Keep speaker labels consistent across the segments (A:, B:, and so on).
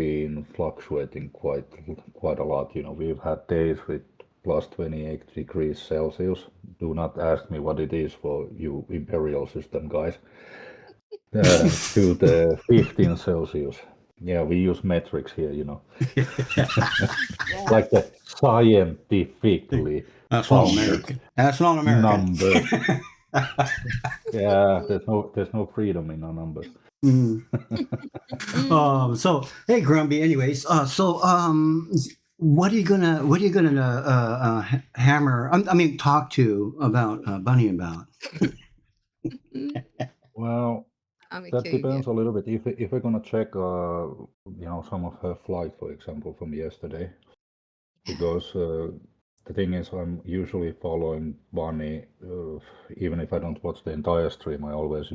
A: been fluctuating quite a lot. We've had days with plus 28 degrees Celsius. Do not ask me what it is for you imperial system guys. To the 15 Celsius. Yeah, we use metrics here.
B: Yeah.
A: Like the scientifically
C: That's not
A: founded
C: American. That's not American.
A: numbers. Yeah, there's no freedom in our numbers.
C: So hey, Grumpy. Anyways, what are you gonna hammer? I mean, talk to about Bunny about?
A: Well,
B: I'm
A: that
B: kidding you.
A: depends a little bit. If we're gonna check, some of her flight, for example, from yesterday, because the thing is, I'm usually following Bunny, even if I don't watch the entire stream. I always,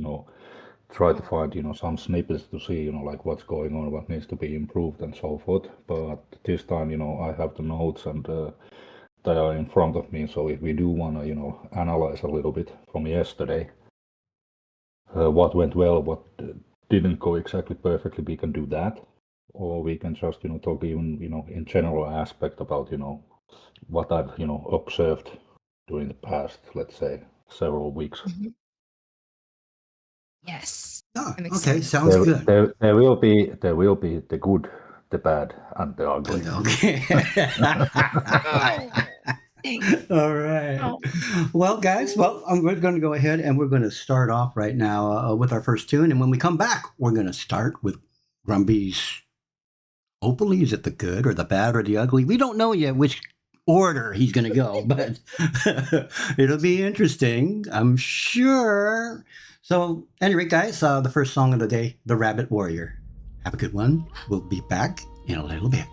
A: try to find, some snippets to see, like what's going on, what needs to be improved, and so forth. But this time, I have the notes and they are in front of me. So if we do wanna, analyze a little bit from yesterday, what went well, what didn't go exactly perfectly, we can do that, or we can just, talk even, in general aspect about, what I've, observed during the past, let's say, several weeks.
B: Mhm. Yes.
C: Oh,
B: I'm
C: okay,
B: excited.
C: sounds good.
A: There will be the good, the bad, and the ugly.
C: Okay. All right.
B: Oh.
C: Well, guys, we're going to go ahead and we're going to start off right now with our first tune. And when we come back, we're going to start with Grumpy's, hopefully, is it the good or the bad or the ugly? We don't know yet which order he's going to go, but it'll be interesting, I'm sure. So, anyway, guys, the first song of the day, The Rabbit Warrior. Have a good one. We'll be back in a little bit.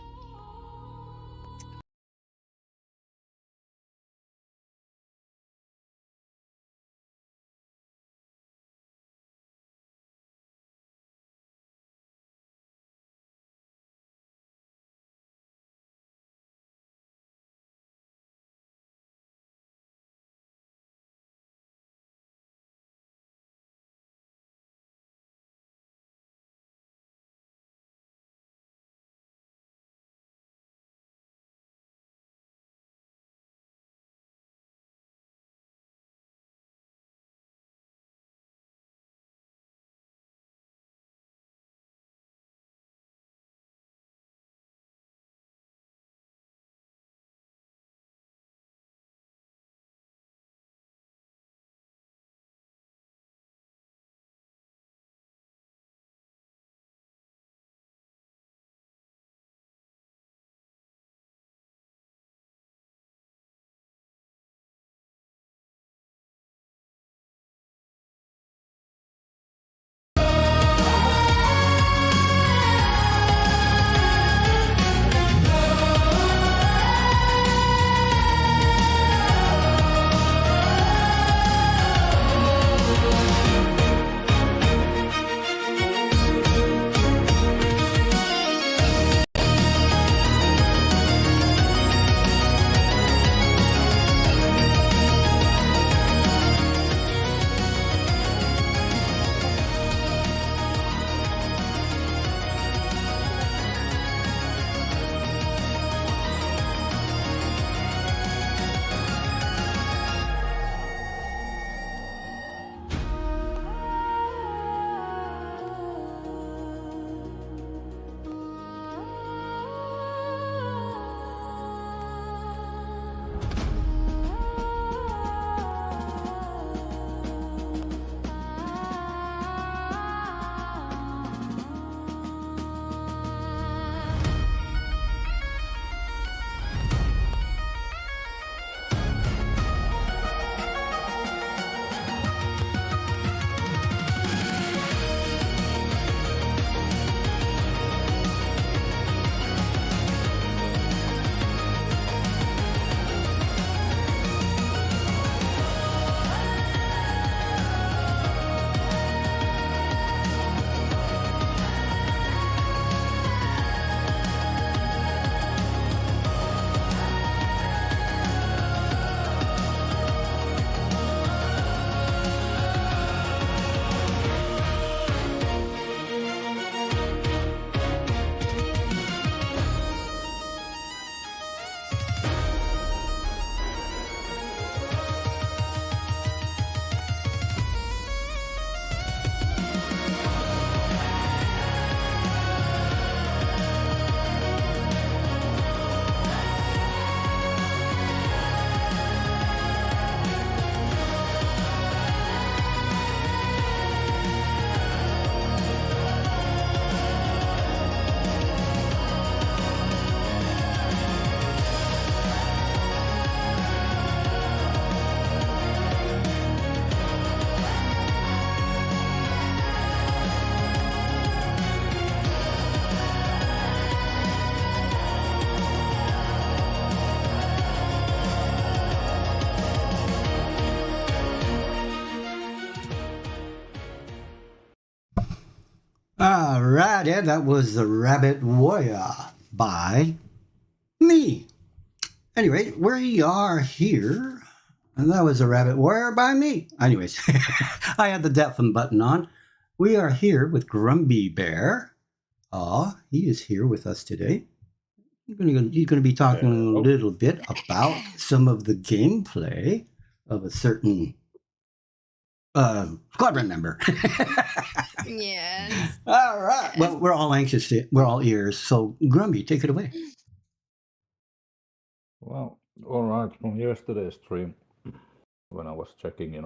C: right, Ed, that was The Rabbit Warrior by me. Anyway, we are here, and that was The Rabbit Warrior by me. Anyways, I had the deafen button on. We are here with Grumpy Bear. He is here with us today. He's going to be talking a little bit about some of the gameplay of a certain squadron member.
B: Yes.
C: All right. Well, we're all anxious. We're all ears. So, Grumpy, take it away.
A: Well, all right. From yesterday's stream, when I was checking,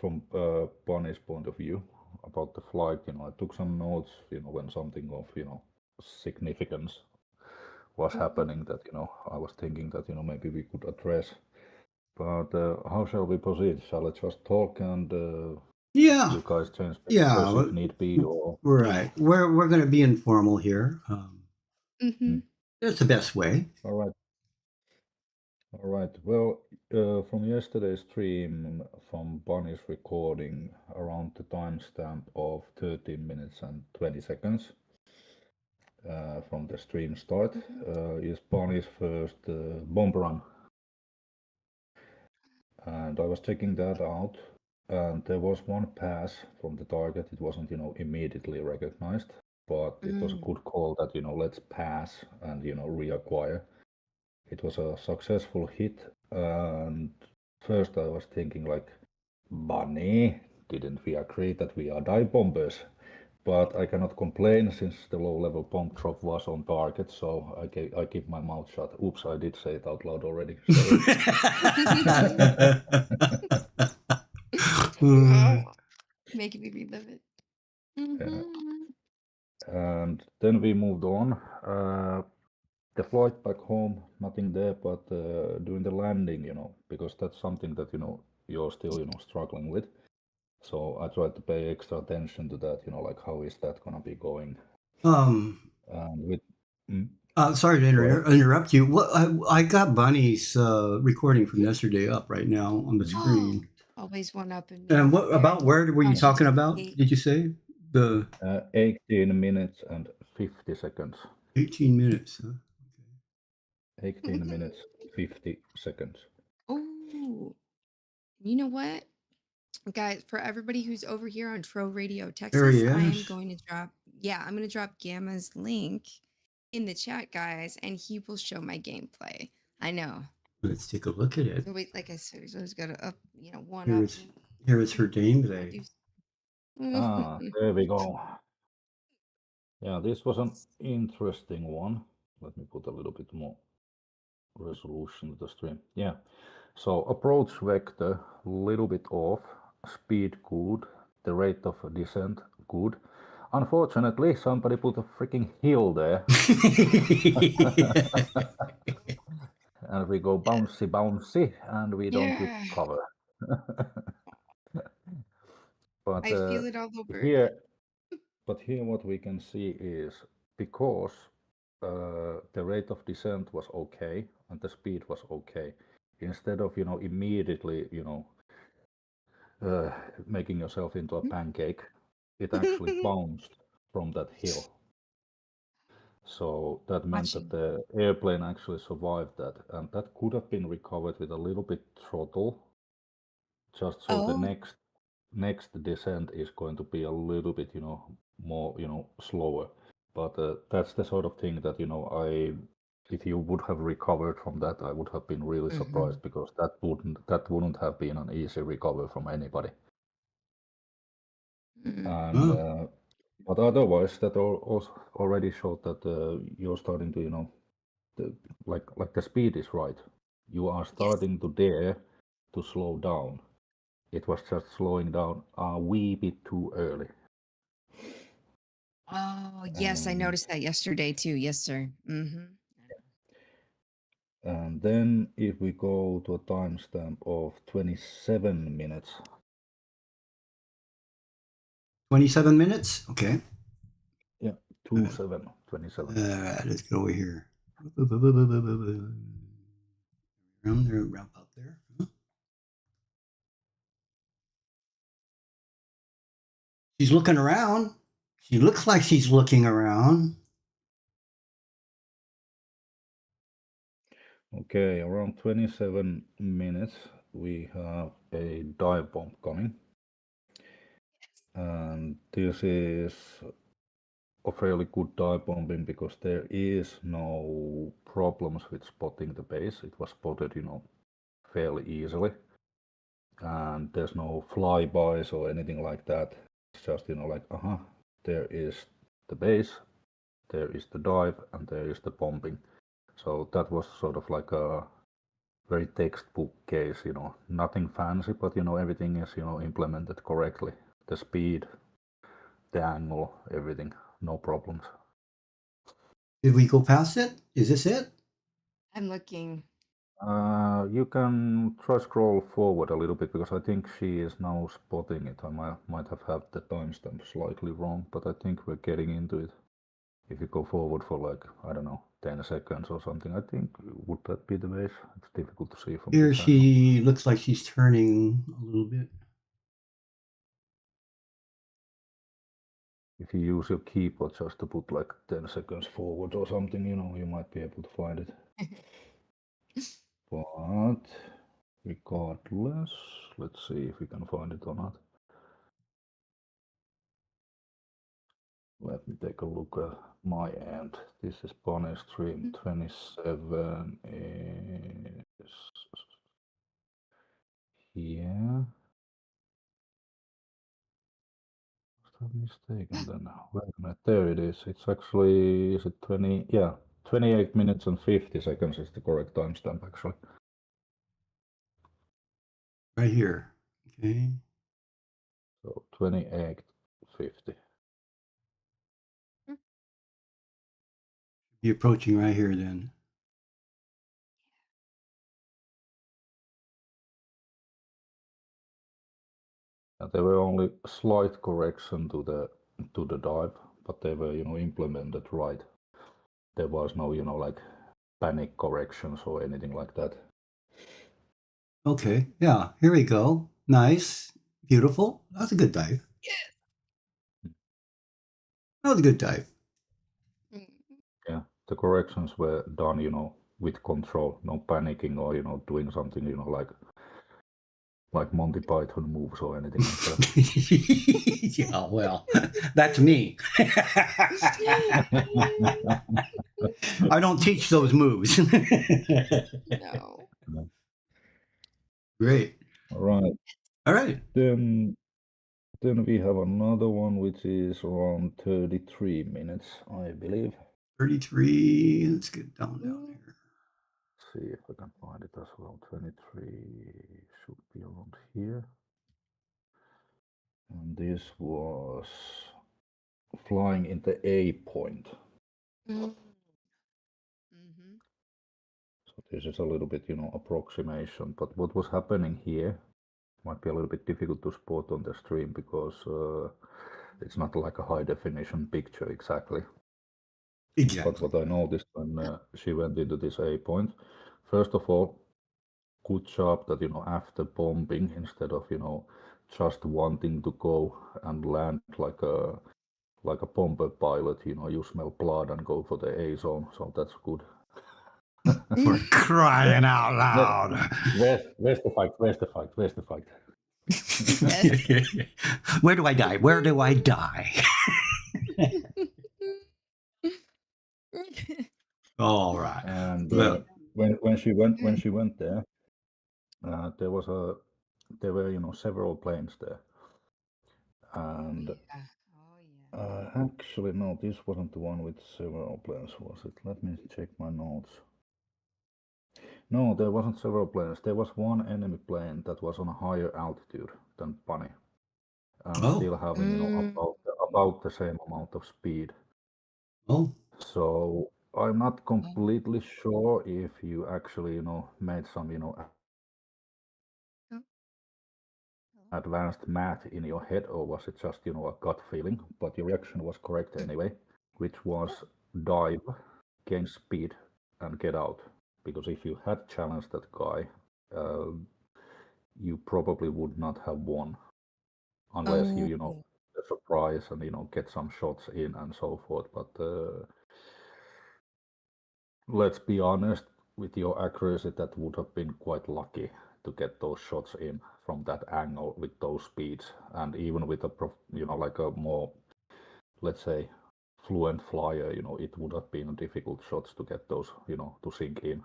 A: from Bunny's point of view about the flight, I took some notes, when something of, significance was happening that, I was thinking that, maybe we could address. But how shall we proceed? Shall I just talk and you guys change pictures if need be? Or
C: right. We're going to be informal here. That's the best way.
A: All right. All right. Well, from yesterday's stream, from Bunny's recording, around the timestamp of 13 minutes and 20 seconds from the stream start, is Bunny's first bomb run. And I was checking that out, and there was one pass from the target. It wasn't, immediately recognized, but it was a good call that, let's pass and, reacquire. It was a successful hit, and first I was thinking like, Bunny, didn't we agree that we are dive bombers? But I cannot complain since the low-level bomb drop was on target, so I keep my mouth shut. Oops, I did say it out loud already.
B: Making me relive it.
A: And then we moved on. The flight back home, nothing there, but doing the landing, because that's something that, you're still, struggling with. So I tried to pay extra attention to that, like how is that gonna be going?
C: Sorry to interrupt you. What I got Bunny's recording from yesterday up right now on the screen.
B: Always one up.
C: And where were you talking about? Did you say the
A: 18 minutes and 50 seconds?
C: 18 minutes. Huh?
A: 18 minutes, 50 seconds.
B: Oh, you know what? Guys, for everybody who's over here on TROH Radio Texas, I am going to drop, I'm going to drop Gamma's link in the chat, guys, and he will show my gameplay. I know.
C: Let's take a look at it.
B: So wait, like I said, he's always got to up, one
C: here
B: up.
C: Here is her gameplay.
A: There we go. Yeah, this was an interesting one. Let me put a little bit more resolution to the stream. Yeah. So approach vector, little bit off, speed good, the rate of descent good. Unfortunately, somebody put a freaking hill there. And we go bouncy, and we don't recover. But
B: I feel it all over
A: here, but here what we can see is because the rate of descent was okay and the speed was okay, instead of immediately making yourself into a pancake, it actually bounced from that hill. So that meant that the airplane actually survived that, and that could have been recovered with a little bit throttle, just so the next descent is going to be a little bit more slower. But that's the sort of thing that if you would have recovered from that, I would have been really surprised, because that wouldn't have been an easy recovery from anybody. And but otherwise, that also already showed that you're starting to like the speed is right. You are starting to dare to slow down. It was just slowing down a wee bit too early.
B: Oh, yes, I noticed that yesterday too. Yes, sir.
A: And then if we go to a timestamp of 27 minutes.
C: 27 minutes? Okay.
A: Yeah, 27.
C: Let's go over here. Ramp up there. Huh? She's looking around. She looks like she's looking around.
A: Okay, around 27 minutes, we have a dive bomb coming. And this is a fairly good dive bombing because there is no problems with spotting the base. It was spotted, fairly easily. And there's no flybys or anything like that. It's just, like, there is the base, there is the dive, and there is the bombing. So that was sort of like a very textbook case, nothing fancy, but everything is, implemented correctly. The speed, the angle, everything, no problems.
C: Did we go past it? Is this it?
B: I'm looking.
A: You can try scroll forward a little bit because I think she is now spotting it. I might have had the timestamp slightly wrong, but I think we're getting into it. If you go forward for like, I don't know, 10 seconds or something, I think, would that be the base? It's difficult to see from
C: Here
A: the
C: she looks like she's turning a little bit.
A: If you use your keyboard just to put like 10 seconds forward or something, you might be able to find it. But regardless, let's see if we can find it or not. Let me take a look at my end. This is Bunny stream 27 is here. Was that mistaken then? Wait a minute, there it is. It's actually, is it 20? Yeah, 28 minutes and 50 seconds is the correct timestamp actually.
C: Right here. Okay.
A: So 28:50.
C: Be approaching right here then.
A: There were only slight correction to the dive, but they were implemented right. There was no like panic corrections or anything like that.
C: Okay. Yeah. Here we go. Nice. Beautiful. That's a good dive. That was a good dive.
A: Yeah, the corrections were done, with control, no panicking or doing something, like Monty Python moves or anything like that.
C: Yeah, well, that's me. I don't teach those moves.
B: No.
C: Great.
A: All right.
C: All right.
A: Then we have another one which is around 33 minutes, I believe.
C: 33. Let's get down here.
A: See if I can find it as well. 23 should be around here. And this was flying in the A point. So this is a little bit, approximation. But what was happening here might be a little bit difficult to spot on the stream because it's not like a high definition picture exactly.
C: Exactly.
A: But what I noticed when she went into this A point, first of all, good job that after bombing, instead of just wanting to go and land like a bomber pilot, you smell blood and go for the A zone. So that's good.
C: For crying out loud.
A: Where's the fight? Where's the fight? Where's the fight?
C: Where do I die? Where do I die? All right.
A: And
C: Well,
A: when she went there, there were several planes there. And actually, no, this wasn't the one with several planes, was it? Let me check my notes. No, there wasn't several planes. There was one enemy plane that was on a higher altitude than Bunny, and still having about the same amount of speed.
C: Oh.
A: So I'm not completely sure if you actually made some advanced math in your head, or was it just a gut feeling? But your reaction was correct anyway, which was dive, gain speed, and get out. Because if you had challenged that guy, you probably would not have won, unless you a surprise and get some shots in and so forth. But let's be honest, with your accuracy, that would have been quite lucky to get those shots in from that angle with those speeds, and even with a like a more, let's say, fluent flyer, it would have been difficult shots to get those, to sink in.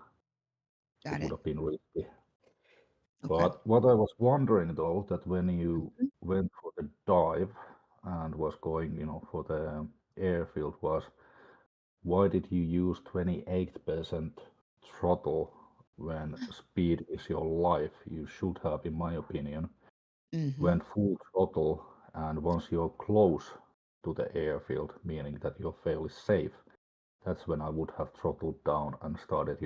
A: It would have been risky.
B: Okay.
A: But what I was wondering though, that when you went for the dive and was going, for the airfield, was why did you use 28% throttle when speed is your life? You should have, in my opinion, went full throttle, and once you're close to the airfield, meaning that you're fairly safe, that's when I would have throttled down and started,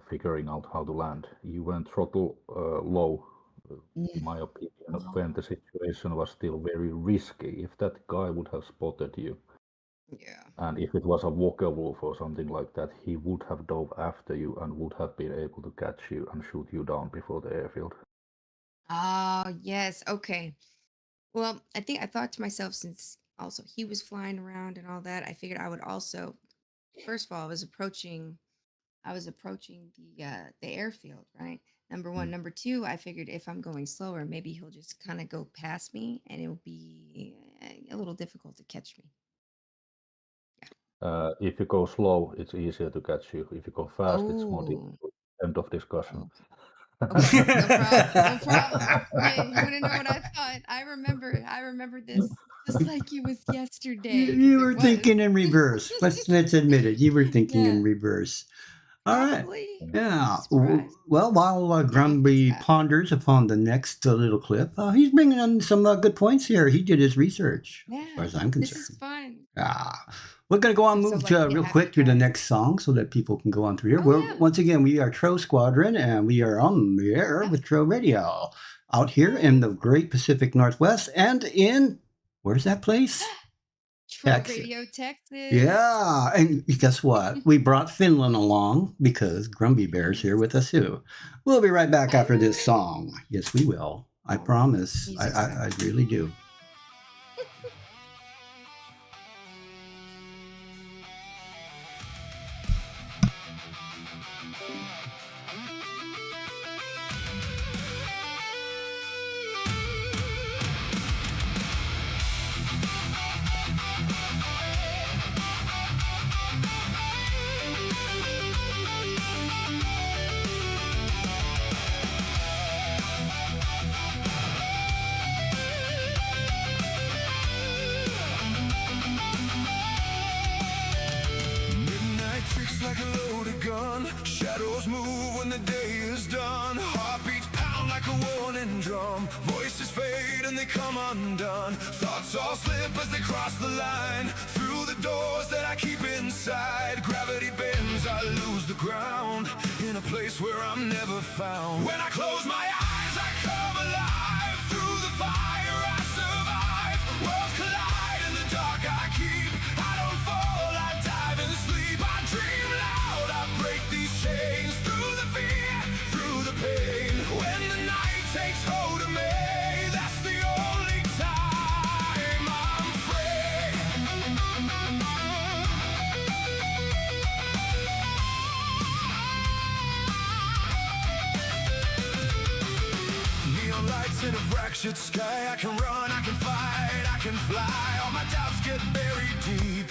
A: figuring out how to land. You went throttle low, in my opinion, when the situation was still very risky. If that guy would have spotted you, and if it was a walker wolf or something like that, he would have dove after you and would have been able to catch you and shoot you down before the airfield.
B: Oh, yes. Okay. Well, I thought to myself, since also he was flying around and all that, I figured I would also, first of all, I was approaching the airfield, right? Number one. Number two, I figured if I'm going slower, maybe he'll just kind of go past me and it'll be a little difficult to catch me.
A: If you go slow, it's easier to catch you. If you go fast, it's more
B: Oh,
A: difficult. End of discussion.
B: okay. No problem. No problem. Yeah, you want to know what I thought? I remember this just like it was yesterday. 'Cause
C: You
B: it
C: were
B: was.
C: thinking in reverse. Let's admit it. You were thinking in
B: Yeah,
C: reverse. All right.
B: probably.
C: Yeah.
B: Surprise.
C: Well, while
B: Maybe fix
C: Grumby
B: that.
C: ponders upon the next little clip, he's bringing in some good points here. He did his research, as far
B: Yeah,
C: as I'm
B: this
C: concerned.
B: is fun.
C: We're going to go on,
B: I'm so
C: move
B: lucky to
C: real
B: have
C: quick
B: you
C: to the
B: guys.
C: next song so that people can go on through here.
B: Oh,
C: Well,
B: yeah.
C: once again, we are TROH Squadron, and we are on the air
B: Yep.
C: with TROH Radio out here in the great Pacific Northwest and in, where's that place?
B: TROH Radio, Texas.
C: Yeah, and guess what? We brought Finland along because Grumby Bear's here with us too. We'll be right back after this song. Yes, we will. I promise. I really do.
D: Like a loaded gun, shadows move when the day is done. Heartbeats pound like a warning drum. Voices fade and they come undone. Thoughts all slip as they cross the line. Through the doors that I keep inside. Gravity bends, I lose the ground. In a place where I'm never found. When I close my eyes, I come alive. Through the fire, I survive. Worlds collide in the dark, I keep. I don't fall, I dive and sleep. I dream loud, I break these chains. Through the fear, through the pain. When the night takes hold of me, that's the only time I'm free. Neon lights in a fractured sky. I can run, I can fight, I can fly. All my doubts get buried deep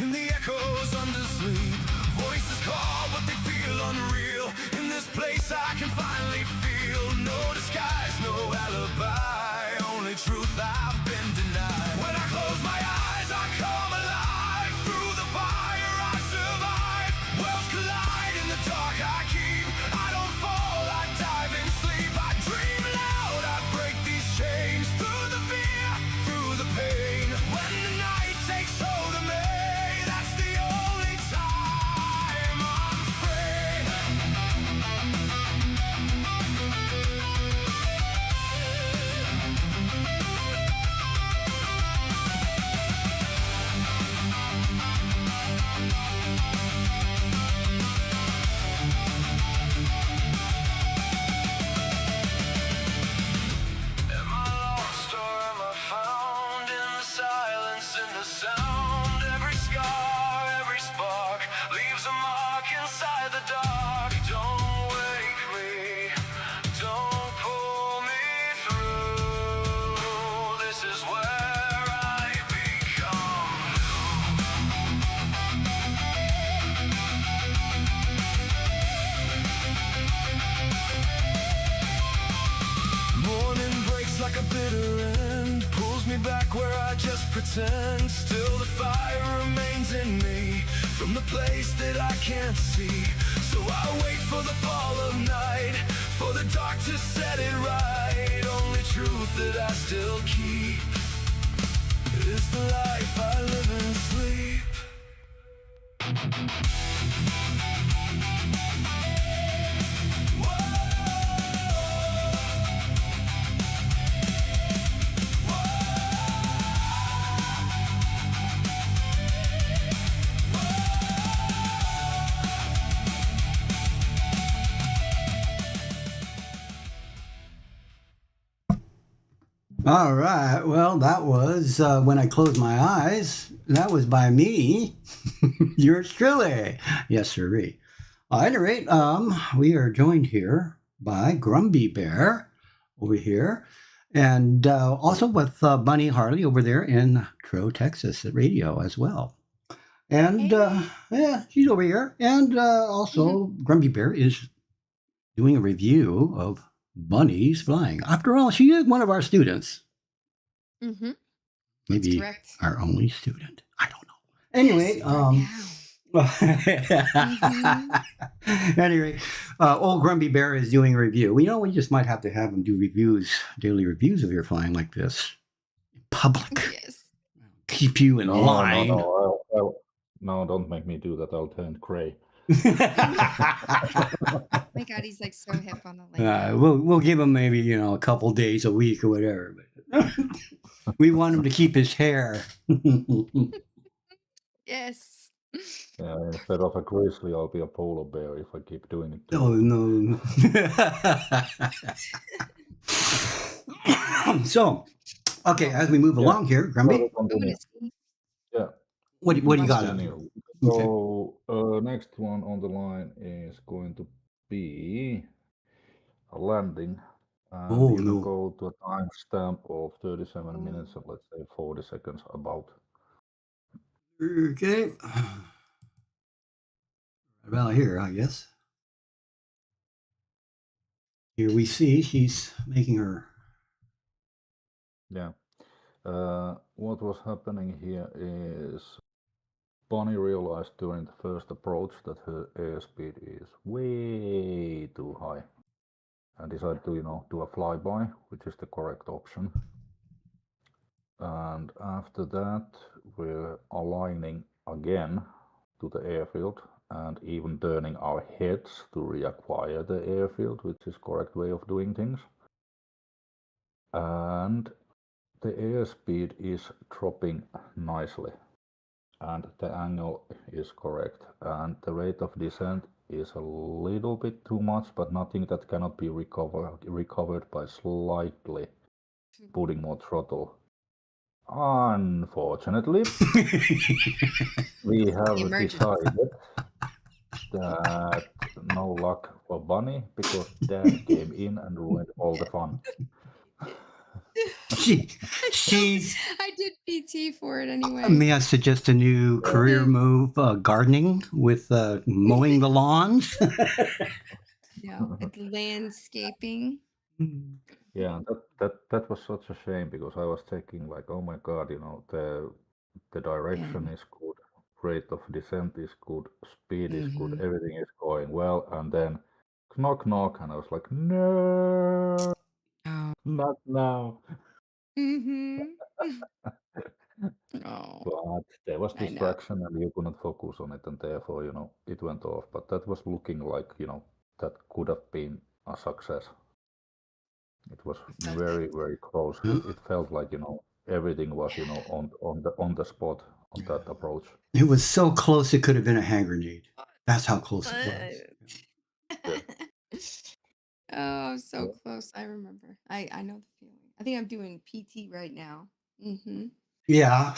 D: in the echoes under sleep. Voices call, but they feel unreal. In this place I can finally feel. No disguise, no alibi. Only truth I've been denied. When I close my eyes, I come alive. Through the fire, I survive. Worlds collide in the dark, I keep. I don't fall, I dive and sleep. I dream loud, I break these chains. Through the fear, through the pain. When the night takes hold of me, pretend. Still the fire remains in me from the place that I can't see. So I wait for the fall of night, for the dark to set it right. Only truth that I still keep is the life I live and sleep.
C: All right. Well, that was When I Close My Eyes. That was by me, yours truly. Yes, sirree. At any rate, we are joined here by Grumpy Bear over here, and also with Bunny Harley over there in Tro, Texas at radio as well. And yeah, she's over here. And also, Grumpy Bear is doing a review of Bunny's Flying. After all, she is one of our students.
B: Mm-hmm.
C: Maybe
B: correct.
C: our only student. I don't know. Anyway, anyway, old Grumpy Bear is doing a review. You know, we just might have to have him do reviews, daily reviews of your flying like this. Public.
B: Yes.
C: Keep you in line.
A: No, don't make me do that. I'll turn gray.
B: Oh my God, he's like so hip on the lingo.
C: We'll give him maybe a couple days a week or whatever. But we want him to keep his hair.
B: Yes.
A: Yeah, instead of a grizzly, I'll be a polar bear if I keep doing it.
C: Oh no. So, okay, as we move along here, Grumpy.
A: Yeah.
C: What do you got?
A: So, next one on the line is going to be a landing. And you go to a timestamp of 37 minutes and let's say 40 seconds about.
C: Okay. About here, I guess. Here we see she's making her.
A: Yeah. What was happening here is Bunny realized during the first approach that her airspeed is way too high and decided to, do a flyby, which is the correct option. And after that, we're aligning again to the airfield and even turning our heads to reacquire the airfield, which is correct way of doing things. And the airspeed is dropping nicely. And the angle is correct. And the rate of descent is a little bit too much, but nothing that cannot be recovered by slightly putting more throttle. Unfortunately, we have decided that no luck for Bunny because Dad came in and ruined all the fun.
B: I did PT for it anyway.
C: May I suggest a new career move? Gardening with mowing the lawns.
B: With landscaping.
A: Yeah, that was such a shame because I was thinking like, oh my God, the direction is good, rate of descent is good, speed is good, everything is going well, and then knock knock, and I was like, no, not now. But there was distraction and you couldn't focus on it, and therefore, it went off. But that was looking like, that could have been a success. It was very, very close. It felt like, everything was, on the spot on that approach.
C: It was so close it could have been a hand grenade. That's how close it
B: was. Oh, so close. I remember. I know the feeling. I think I'm doing PT right now.
C: Yeah.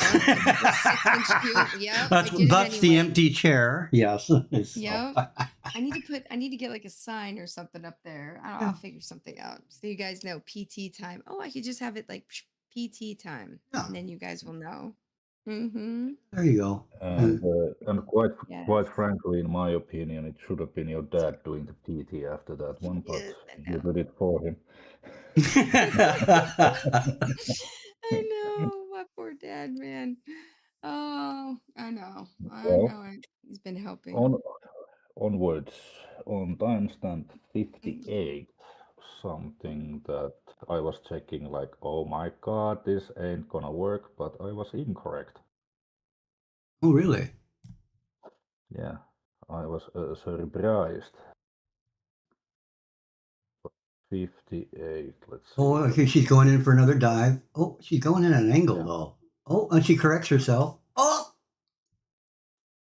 B: Yep,
C: that's the empty chair. Yes.
B: Yep. I need to get like a sign or something up there. I'll figure something out. So you guys know PT time. Oh, I could just have it like PT time. Yeah. And then you guys will know.
C: There you go.
A: And quite frankly, in my opinion, it should have been your dad doing the PT after that one, but you did it for him.
B: I know. Poor dad, man. Oh, I know.
A: Well,
B: He's been helping.
A: onwards on timestamp
B: Mm.
A: 58, something that I was checking like, oh my god, this ain't gonna work, but I was incorrect.
C: Oh, really?
A: Yeah, I was surprised. 58, let's see.
C: Oh, okay, she's going in for another dive. Oh, she's going in at an angle,
A: Yeah.
C: though. Oh, and she corrects herself. Oh!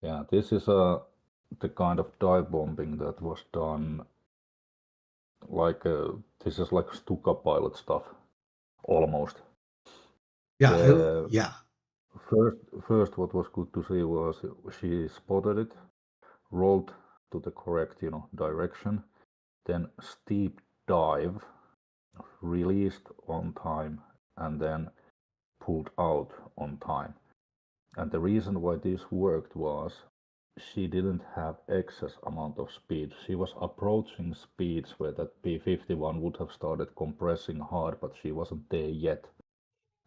A: Yeah, this is the kind of dive bombing that was done like this is like Stuka pilot stuff, almost.
C: Yeah, yeah.
A: First, what was good to see was she spotted it, rolled to the correct, direction, then steep dive, released on time, and then pulled out on time. And the reason why this worked was she didn't have excess amount of speed. She was approaching speeds where that P-51 would have started compressing hard, but she wasn't there yet.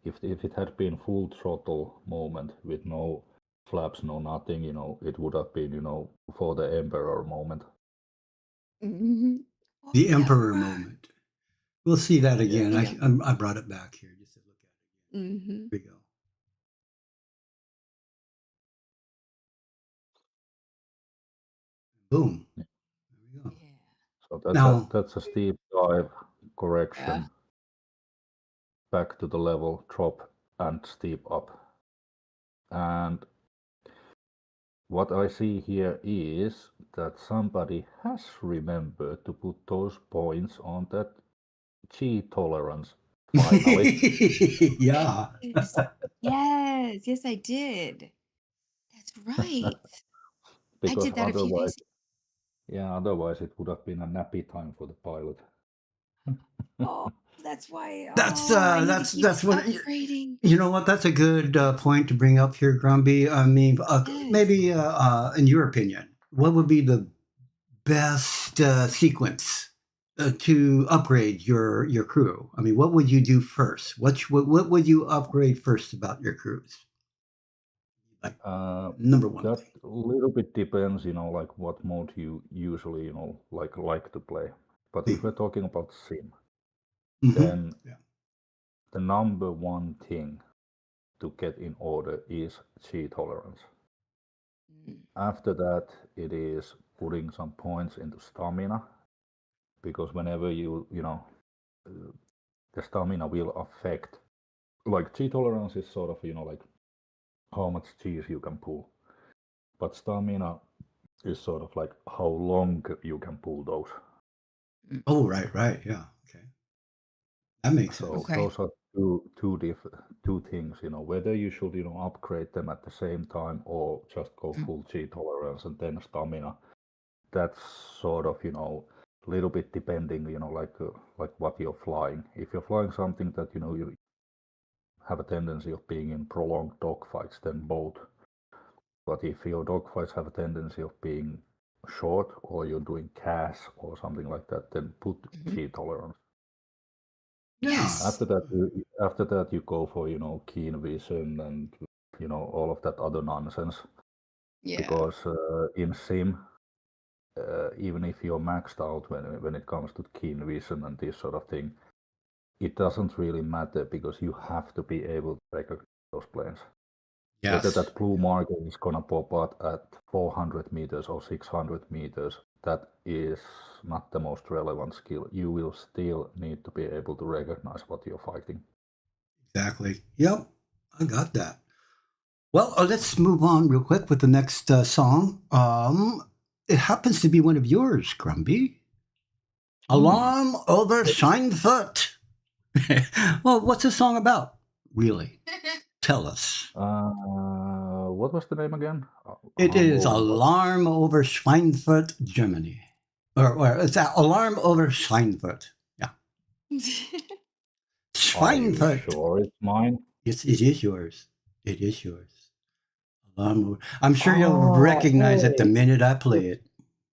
A: If it had been full throttle moment with no flaps, no nothing, it would have been, for the Emperor moment.
B: Mm-hmm.
C: The Emperor moment. We'll see that again.
B: Yeah.
C: I brought it back here just to look at it again.
B: Mm-hmm.
C: Here we go. Boom.
A: Yeah.
C: There we go.
A: So
C: Now,
A: that's a steep dive correction, back to the level, drop, and steep up. And what I see here is that somebody has remembered to put those points on that G tolerance finally.
C: yeah.
B: Yes, I did. That's right. I
A: Because
B: did that a few days ago.
A: otherwise it would have been a nappy time for the pilot.
B: Oh, that's why.
C: That's
B: I need to keep
C: what
B: upgrading.
C: you know. What that's a good point to bring up here, Grumby. I mean,
B: Yes.
C: maybe in your opinion, what would be the best sequence to upgrade your crew? I mean, what would you do first? What would you upgrade first about your crews? Like number one
A: That
C: thing.
A: a little bit depends, like what mode you usually, like to play. But if we're talking about sim, then
C: Yeah.
A: the number one thing to get in order is G tolerance.
B: Mm.
A: After that, it is putting some points into stamina, because whenever the stamina will affect, like G tolerance is sort of, like how much cheese you can pull, but stamina is sort of like how long you can pull those.
C: Oh, right, yeah. Okay, that makes sense.
A: So those are two things, whether you should, upgrade them at the same time or just go full G tolerance and then stamina. That's sort of, a little bit depending, like what you're flying. If you're flying something that, you have a tendency of being in prolonged dogfights, then both. But if your dogfights have a tendency of being short, or you're doing CAS or something like that, then put G tolerance.
B: Yes.
A: After that you go for, keen vision and, all of that other nonsense.
B: Yeah.
A: Because in sim, even if you're maxed out when it comes to keen vision and this sort of thing, it doesn't really matter, because you have to be able to recognize those planes.
C: Yes.
A: Whether that blue marker is gonna pop out at 400 meters or 600 meters, that is not the most relevant skill. You will still need to be able to recognize what you're fighting.
C: Exactly. Yep, I got that. Well, let's move on real quick with the next song. It happens to be one of yours, Grumby. Alarm over Scheinfurt. Well, what's this song about? Really? Tell us.
A: What was the name again?
C: It is Alarm over Schweinfurt, Germany. Or it's Alarm over Schweinfurt. Yeah. Schweinfurt.
A: Are you sure it's mine?
C: Yes, it is yours. It is yours. I'm sure you'll recognize it the minute I play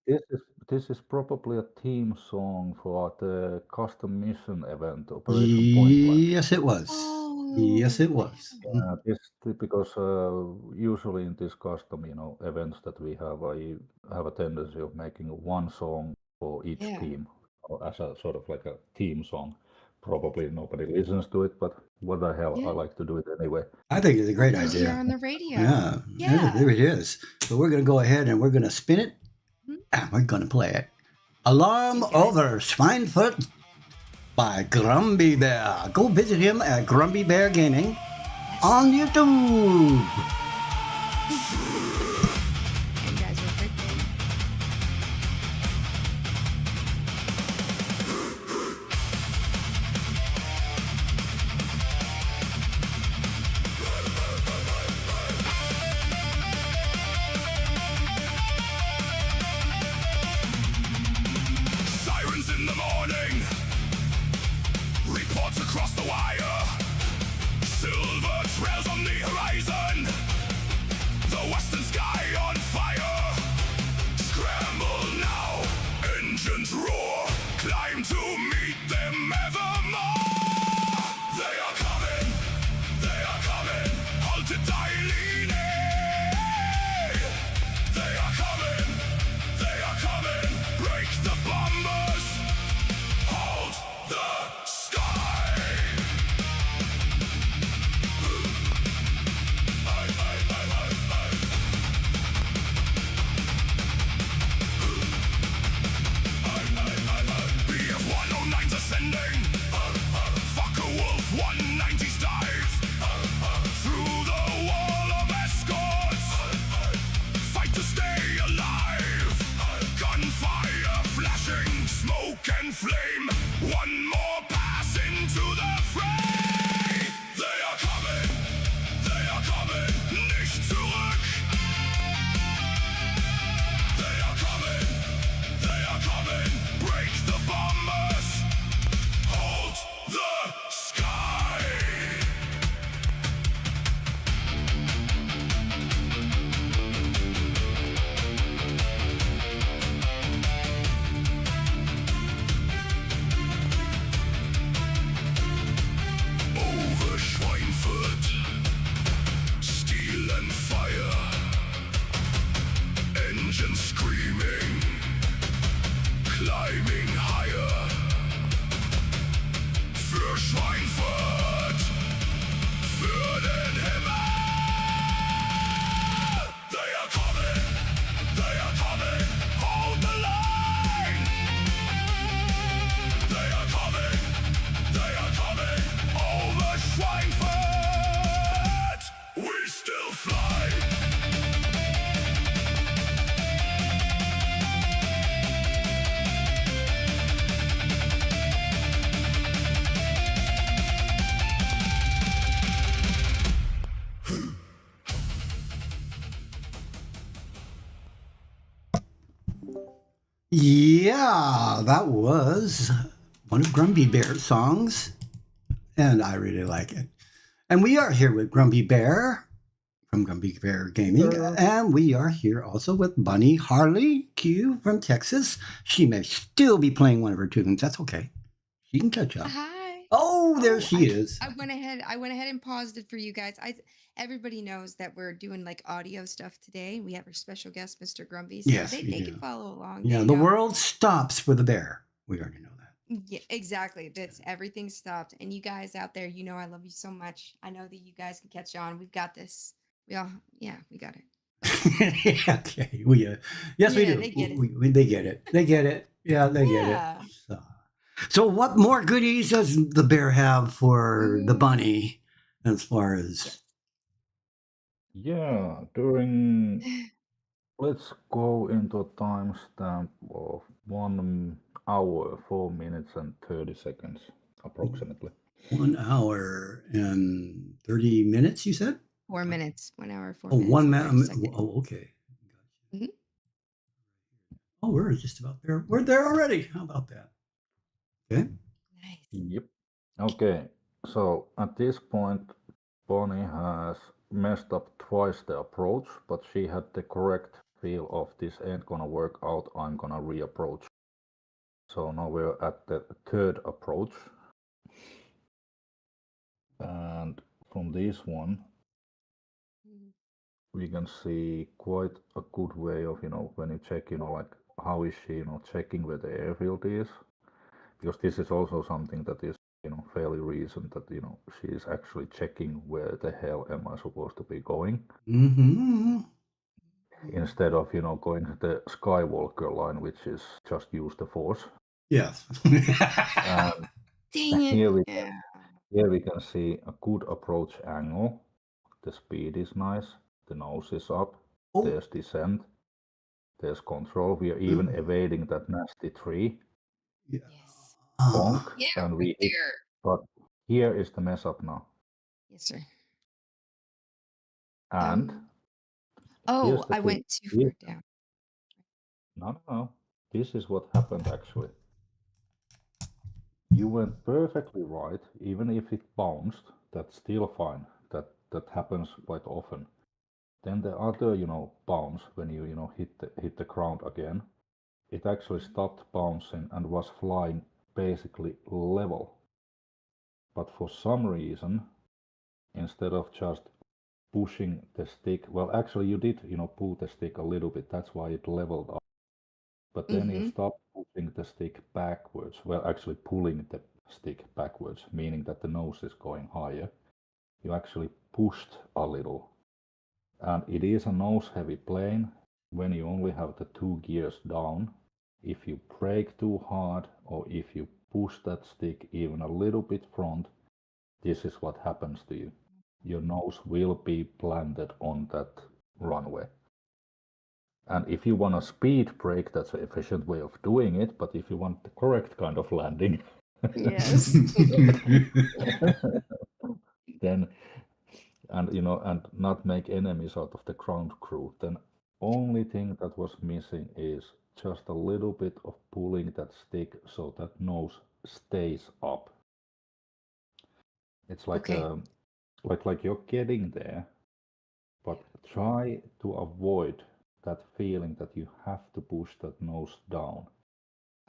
C: it.
A: This is probably a theme song for the custom mission event, Operation Point Blank.
C: Yes, it was.
B: Oh,
C: Yes, it was.
A: Because usually in this custom, events that we have, I have a tendency of making one song for each
B: Yeah.
A: team, or as a sort of like a team song. Probably nobody listens to it, but what the hell,
B: Yeah.
A: I like to do it anyway.
C: I think it's a great
B: Goes here
C: idea.
B: on the radio.
C: Yeah,
B: Yeah.
C: there it is. So we're going to go ahead and we're going to spin it, and we're going to play it. Alarm
B: Okay.
C: Over Schweinfurt by Grumpy Bear. Go visit him at Grumpy Bear Gaming on YouTube.
B: You guys are good.
D: Sirens in the morning, reports across the wire. Silver trails on the horizon, the western sky on fire. Scramble now, engines roar, climb to meet them evermore. They are coming, halted daily. They are coming, break the bombers, hold the sky. BF-109's ascending, Fucker-Wolf 190's dive, through the wall of escorts, fight to stay alive. Gunfire flashing, smoke and flame, one more pass into the fray. They are coming, nicht zurück. They are coming, break the bombers, hold the sky. Over Schweinfurt, steel and fire, engines screaming, climbing higher. Für Schweinfurt, für den Himmel. They are coming, hold the line. They are coming, over Schweinfurt. We still fly.
C: Yeah, that was one of Grumpy Bear's songs, and I really like it. And we are here with Grumpy Bear from Grumpy Bear Gaming, and we are here also with BunnyHarleyQ from Texas. She may still be playing one of her tunes. That's okay. She can catch up.
B: Hi.
C: Oh, there she is.
B: I went ahead and paused it for you guys. Everybody knows that we're doing like audio stuff today. We have our special guest, Mr. Grumpy. So
C: Yes,
B: they can follow along.
C: Yeah, the world stops for the bear. We already know that.
B: Yeah, exactly. That's everything stopped. And you guys out there, I love you so much. I know that you guys can catch on. We've got this. We got it.
C: Okay. Yes, we do.
B: They get it.
C: They get it. They get it. Yeah, they get it. So what more goodies does the bear have for the bunny as far as?
A: Yeah, let's go into a timestamp of 1 hour, 4 minutes and 30 seconds, approximately.
C: 1 hour and 30 minutes, you said?
B: 4 minutes. 1 hour, 4
C: Oh,
B: minutes.
C: 1 minute. Oh, okay.
B: Mhm.
C: Oh, we're just about there. We're there already. How about that? Okay.
B: Nice.
A: Yep. Okay, so at this point, Bonnie has messed up twice the approach, but she had the correct feel of this ain't gonna work out, I'm gonna reapproach. So now we're at the third approach. And from this one, we can see quite a good way of, when you check, like how is she, checking where the airfield is. Because this is also something that is, fairly recent that, she is actually checking where the hell am I supposed to be going.
C: Mm-hmm.
A: Instead of, going the Skywalker line, which is just use the force.
C: Yes.
A: Dang
B: it.
A: Here we can see a good approach angle. The speed is nice. The nose is up.
C: Oh.
A: There's descent. There's control. We are even evading that nasty tree.
C: Yes.
A: Bonk.
B: Yeah,
A: And we hit. But here is the mess up now.
B: Yes, sir.
A: And
B: I went too far down.
A: No. This is what happened actually. You went perfectly right, even if it bounced, that's still fine. That happens quite often. Then the other, bounce when you, hit the ground again, it actually stopped bouncing and was flying basically level. But for some reason, instead of just pushing the stick, well, actually you did, pull the stick a little bit. That's why it leveled up. But then you stopped pushing the stick backwards. Well, actually pulling the stick backwards, meaning that the nose is going higher. You actually pushed a little. And it is a nose-heavy plane. When you only have the 2 gears down, if you brake too hard or if you push that stick even a little bit front, this is what happens to you. Your nose will be planted on that runway. And if you want a speed brake, that's an efficient way of doing it. But if you want the correct kind of landing,
B: yes,
A: then and not make enemies out of the ground crew, then only thing that was missing is just a little bit of pulling that stick so that nose stays up. It's like like you're getting there, but try to avoid that feeling that you have to push that nose down.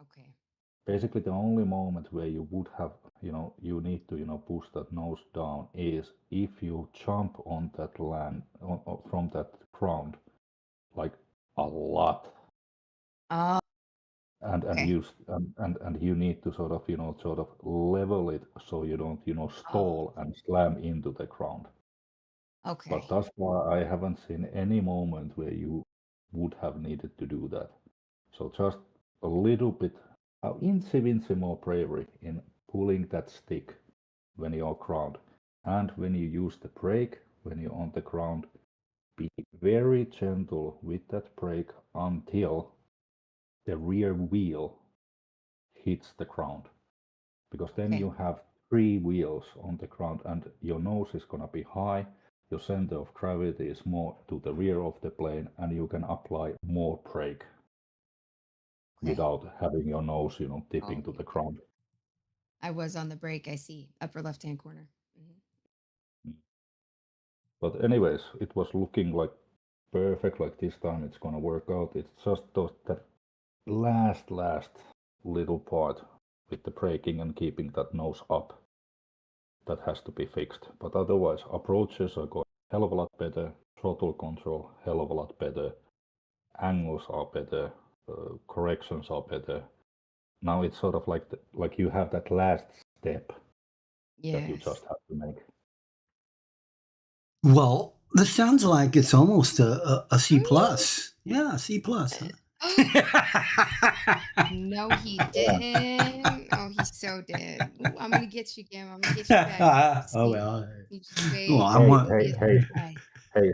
B: Okay.
A: Basically, the only moment where you would have, you need to, push that nose down is if you jump on that land from that ground, like a lot. And you need to sort of level it so you don't, stall and slam into the ground.
B: Okay.
A: But that's why I haven't seen any moment where you would have needed to do that. So just a little bit, incy more bravery in pulling that stick when you're ground. And when you use the brake, when you're on the ground, be very gentle with that brake until the rear wheel hits the ground. Because then you have 3 wheels on the ground and your nose is going to be high. Your center of gravity is more to the rear of the plane and you can apply more brake without having your nose, tipping to the ground.
B: I was on the brake, I see. Upper left-hand corner.
A: But anyways, it was looking like perfect, like this time it's gonna work out. It's just that last little part with the braking and keeping that nose up that has to be fixed. But otherwise, approaches are going hell of a lot better, throttle control hell of a lot better, angles are better, corrections are better. Now it's sort of like you have that last step that you just have to make.
C: Well, this sounds like it's almost a C plus. Yeah, C plus.
B: No, he didn't. Oh, he so did. Ooh, I'm gonna get you, Gam. I'm gonna get you back.
C: Oh well.
B: You just wait.
C: Well,
A: Hey,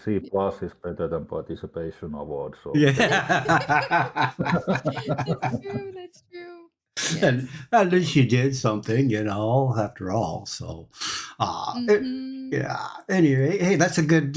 A: C plus is better than participation award. So
C: yeah.
B: That's true.
C: Yes. And at least you did something, after all. So, yeah. Anyway, hey, that's a good.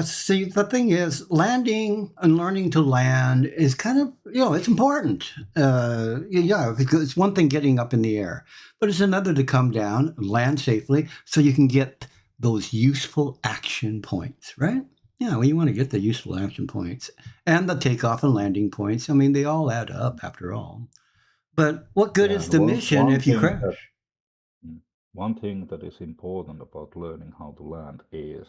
C: See, the thing is, landing and learning to land is kind of, it's important. Yeah, because it's one thing getting up in the air, but it's another to come down and land safely so you can get those useful action points, right? Yeah, well, you want to get the useful action points and the takeoff and landing points. I mean, they all add up after all. But what good is the mission if you crash?
A: one thing that is important about learning how to land is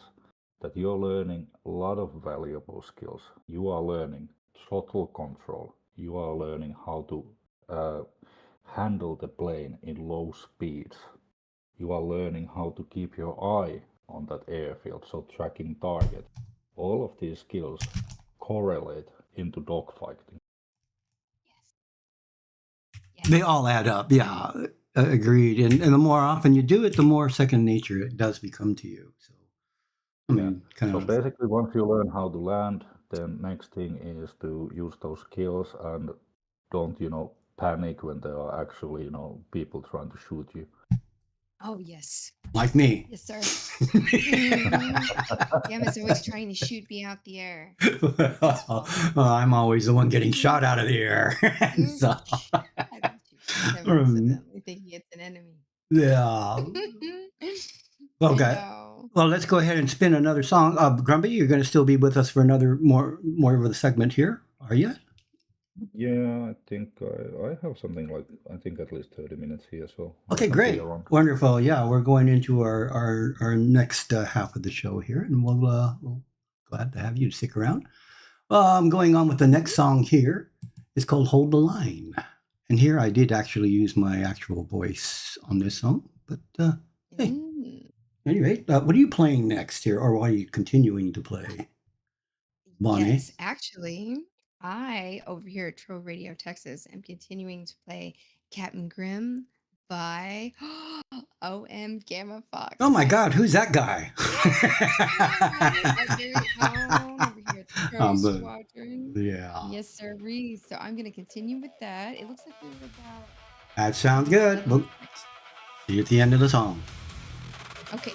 A: that you're learning a lot of valuable skills. You are learning throttle control. You are learning how to handle the plane in low speeds. You are learning how to keep your eye on that airfield, so tracking target. All of these skills correlate into dogfighting.
B: Yes.
C: They all add up. Yeah, agreed. And the more often you do it, the more second nature it does become to you. So, I mean, kind
A: So
C: of.
A: basically, once you learn how to land, then next thing is to use those skills and don't, panic when there are actually, people trying to shoot you.
B: Oh, yes.
C: Like me.
B: Yes, sir. Gamma's always trying to shoot me out the air.
C: Well, I'm always the one getting shot out of the air. So,
B: Never accidentally thinking it's an enemy.
C: yeah. Okay. Well, let's go ahead and spin another song. Grumpy, you're going to still be with us for another more of the segment here, are you?
A: Yeah, I think I have something like, I think at least 30 minutes here. So
C: okay, great. Wonderful. Yeah, we're going into our next half of the show here, and we'll glad to have you stick around. I'm going on with the next song here. It's called Hold the Line. And here I did actually use my actual voice on this song. But hey, anyway, what are you playing next here? Or are you continuing to play, Bonnie?
B: Yes, actually, I, over here at TROH Radio Texas, am continuing to play Captain Grimm by OM Gamma Fox.
C: Oh my God, who's that guy?
B: Our very own over here at TROH Squadron.
C: Yeah.
B: Yes, sir. So I'm going to continue with that. It looks like we were about...
C: That sounds good. We'll see you at the end of the song.
B: Okay.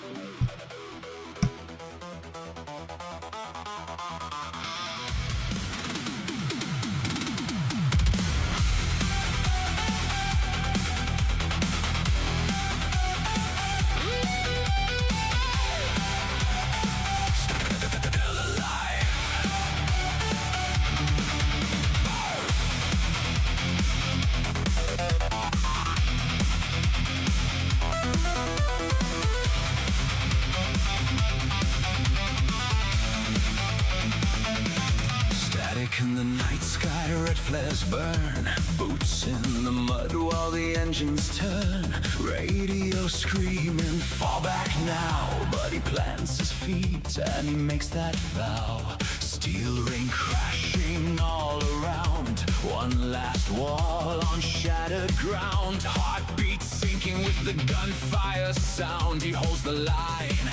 D: In the night sky, red flares burn. Boots in the mud while the engines turn. Radio screaming, fall back now. But he plants his feet and he makes that vow. Steel rain crashing all around. One last wall on shattered ground. Heartbeat sinking with the gunfire sound. He holds the line,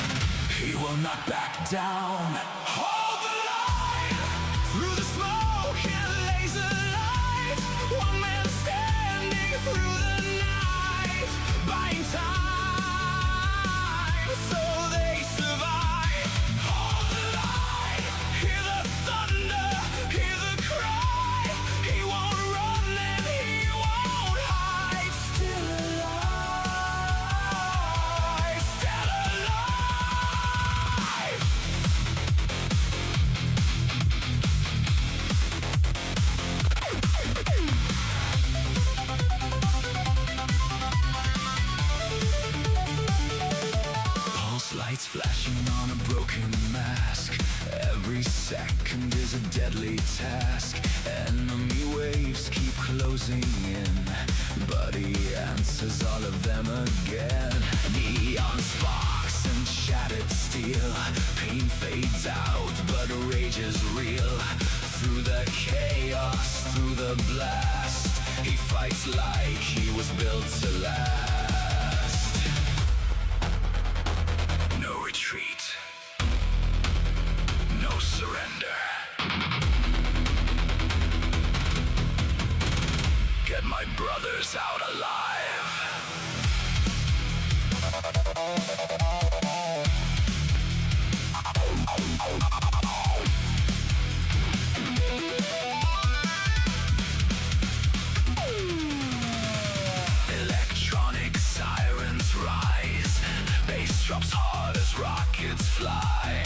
D: he will not back down. Hold the line through the smoke and laser light. One man standing through the night, buying time so they survive. Hold the line, hear the thunder, hear the cry. He won't run and he won't hide. Still alive, still alive. Pulse lights flashing on a broken mask. Every second is a deadly task. Enemy waves keep closing in, but he answers all of them again. Neon sparks and shattered steel. Pain fades out, but rage is real. Through the chaos, through the blast, he fights like he was built to last. No retreat, no surrender. Get my brothers out alive. Electronic sirens rise. Bass drops hard as rockets fly.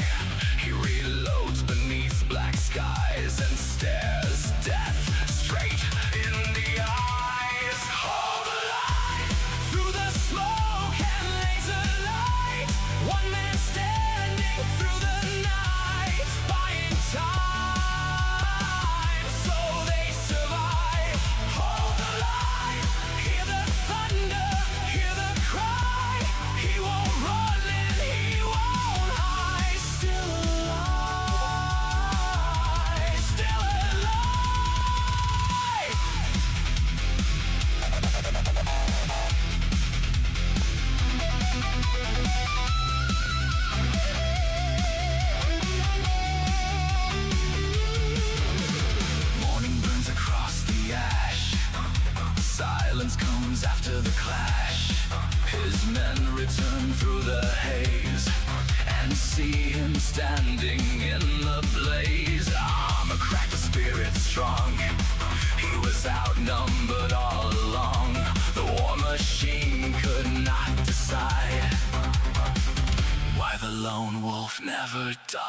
D: He reloads beneath black skies and stares death straight in the eyes. Hold the line. silence comes after the clash. His men return through the haze and see him standing in the blaze. Armor cracked, the spirit strong. He was outnumbered all along. The war machine could not decide why the lone wolf never died.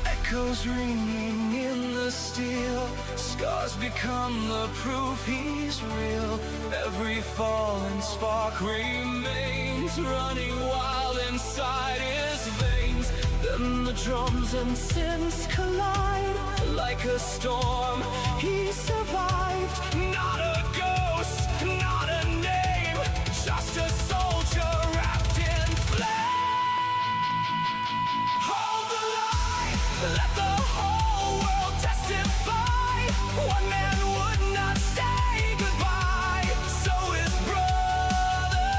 D: Echoes ringing in the steel, scars become the proof he's real. Every fallen spark remains, running wild inside his veins. Then the drums and synths collide, like a storm he survived. Not a ghost, not a name, just a soldier wrapped in flame. Hold the line, let the whole world testify. One man would not say goodbye, so his brother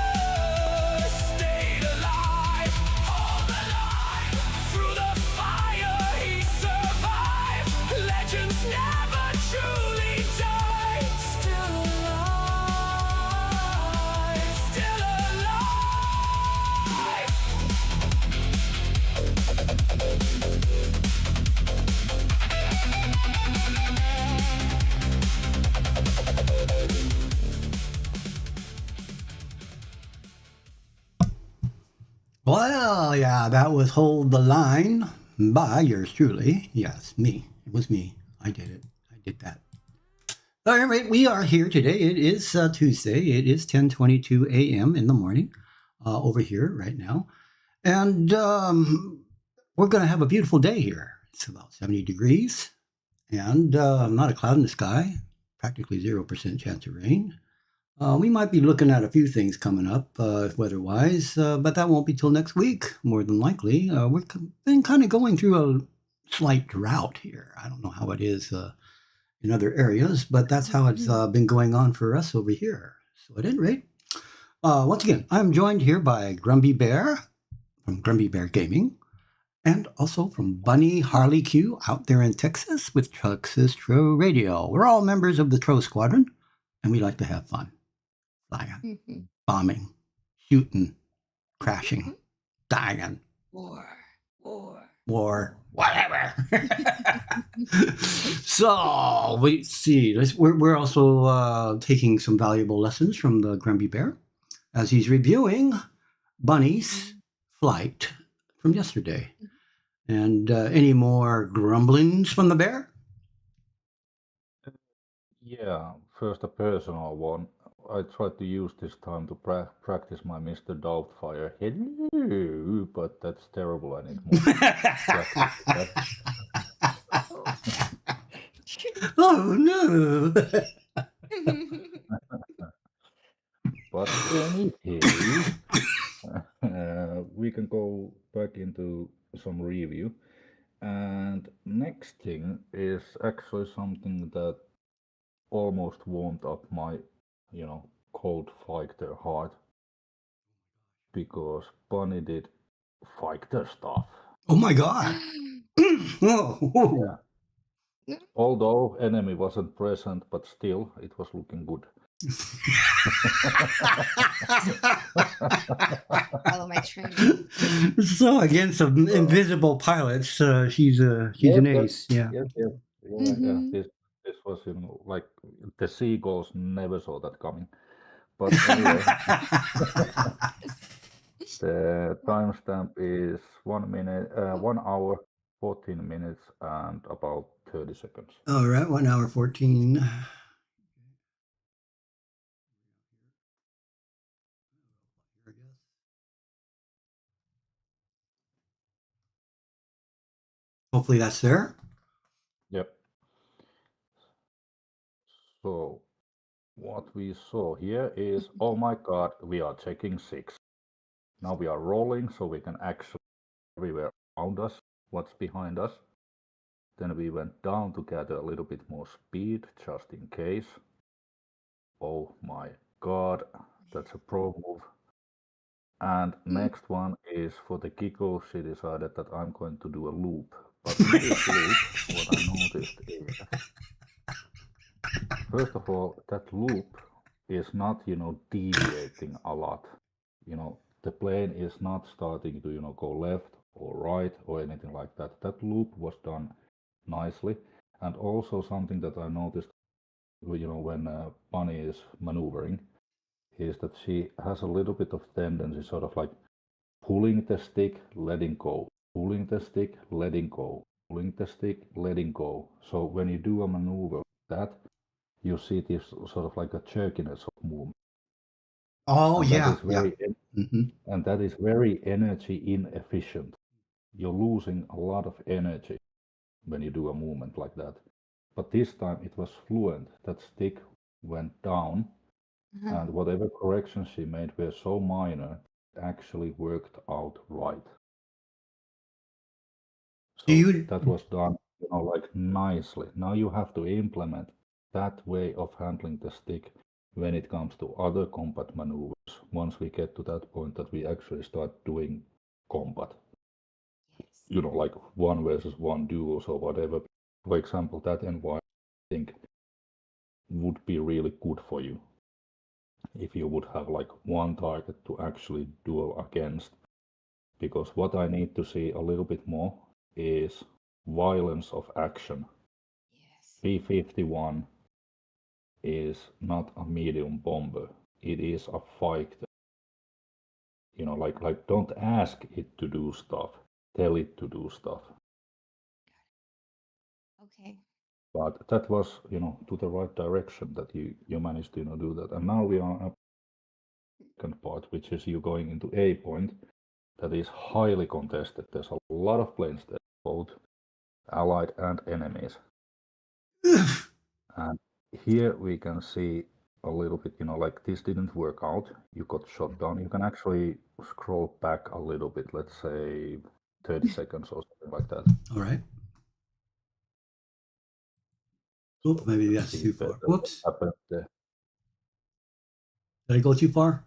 D: stayed alive. Hold the line, through the fire he survived. Legends never truly die. Still alive, still alive.
C: Well, yeah, that was Hold the Line by yours truly. Yes, me. It was me. I did it. I did that. All right, we are here today. It is Tuesday. It is 10:22 a.m. in the morning over here right now. And we're going to have a beautiful day here. It's about 70 degrees and not a cloud in the sky, practically 0% chance of rain. We might be looking at a few things coming up weather-wise, but that won't be till next week, more than likely. We've been kind of going through a slight drought here. I don't know how it is in other areas, but that's how it's been going on for us over here. So at any rate, once again, I'm joined here by Grumpy Bear from Grumpy Bear Gaming, and also from BunnyHarleyQ out there in Texas with Texas TROH Radio. We're all members of the TROH Squadron, and we like to have fun. Flying, bombing, shooting, crashing, dying. War, whatever. So we see. We're also taking some valuable lessons from the Grumpy Bear as he's reviewing Bunny's flight from yesterday. And any more grumblings from the bear?
A: Yeah, first a personal one. I tried to use this time to practice my Mr. Doubtfire. Hello, but that's terrible. I need more practice.
C: Oh no!
A: But anyway, we can go back into some review. And next thing is actually something that almost warmed up my, cold fighter heart, because Bunny did fighter stuff.
C: Oh my god!
A: Yeah. Although enemy wasn't present, but still it was looking good.
B: Follow my training.
C: So against some invisible pilots, she's an ace. Yeah.
A: This was, like the seagulls never saw that coming. But anyway, the timestamp is 1 hour, 14 minutes, and about 30 seconds.
C: All right, 1 hour 14. Hopefully that's there.
A: Yep. So what we saw here is, oh my god, we are checking 6. Now we are rolling so we can actually everywhere around us, what's behind us. Then we went down to gather a little bit more speed, just in case. Oh my god, that's a pro move. And next one is for the giggles, she decided that I'm going to do a loop. But in this loop, what I noticed is, first of all, that loop is not, deviating a lot. The plane is not starting to, go left or right or anything like that. That loop was done nicely. And also something that I noticed, when Bunny is maneuvering, is that she has a little bit of tendency, sort of like pulling the stick, letting go, pulling the stick, letting go, pulling the stick, letting go. So when you do a maneuver like that, you see this sort of like a jerkiness of movement.
C: Oh,
A: and
C: yeah,
A: that is very
C: Mm-hmm.
A: and that is very energy inefficient. You're losing a lot of energy when you do a movement like that. But this time it was fluent. That stick went down, and whatever corrections she made were so minor, it actually worked out right.
C: Do
A: So
C: you
A: that was done, like nicely. Now you have to implement that way of handling the stick when it comes to other combat maneuvers, once we get to that point that we actually start doing combat.
B: Yes.
A: Like 1 versus 1 duels or whatever. For example, that environment, I think, would be really good for you if you would have like one target to actually duel against. Because what I need to see a little bit more is violence of action.
B: Yes.
A: B-51 is not a medium bomber. It is a fighter. Like don't ask it to do stuff. Tell it to do stuff.
B: Okay.
A: But that was, to the right direction that you managed to, do that. And now we are at the second part, which is you going into A point that is highly contested. There's a lot of planes there, both allied and enemies. And here we can see a little bit, like this didn't work out. You got shot down. You can actually scroll back a little bit, let's say 30 seconds or something like that.
C: All right.
A: So
C: Oop, maybe
A: you can
C: that's
A: see
C: too
A: better
C: far.
A: what
C: Whoops.
A: happened there.
C: Did I go too far?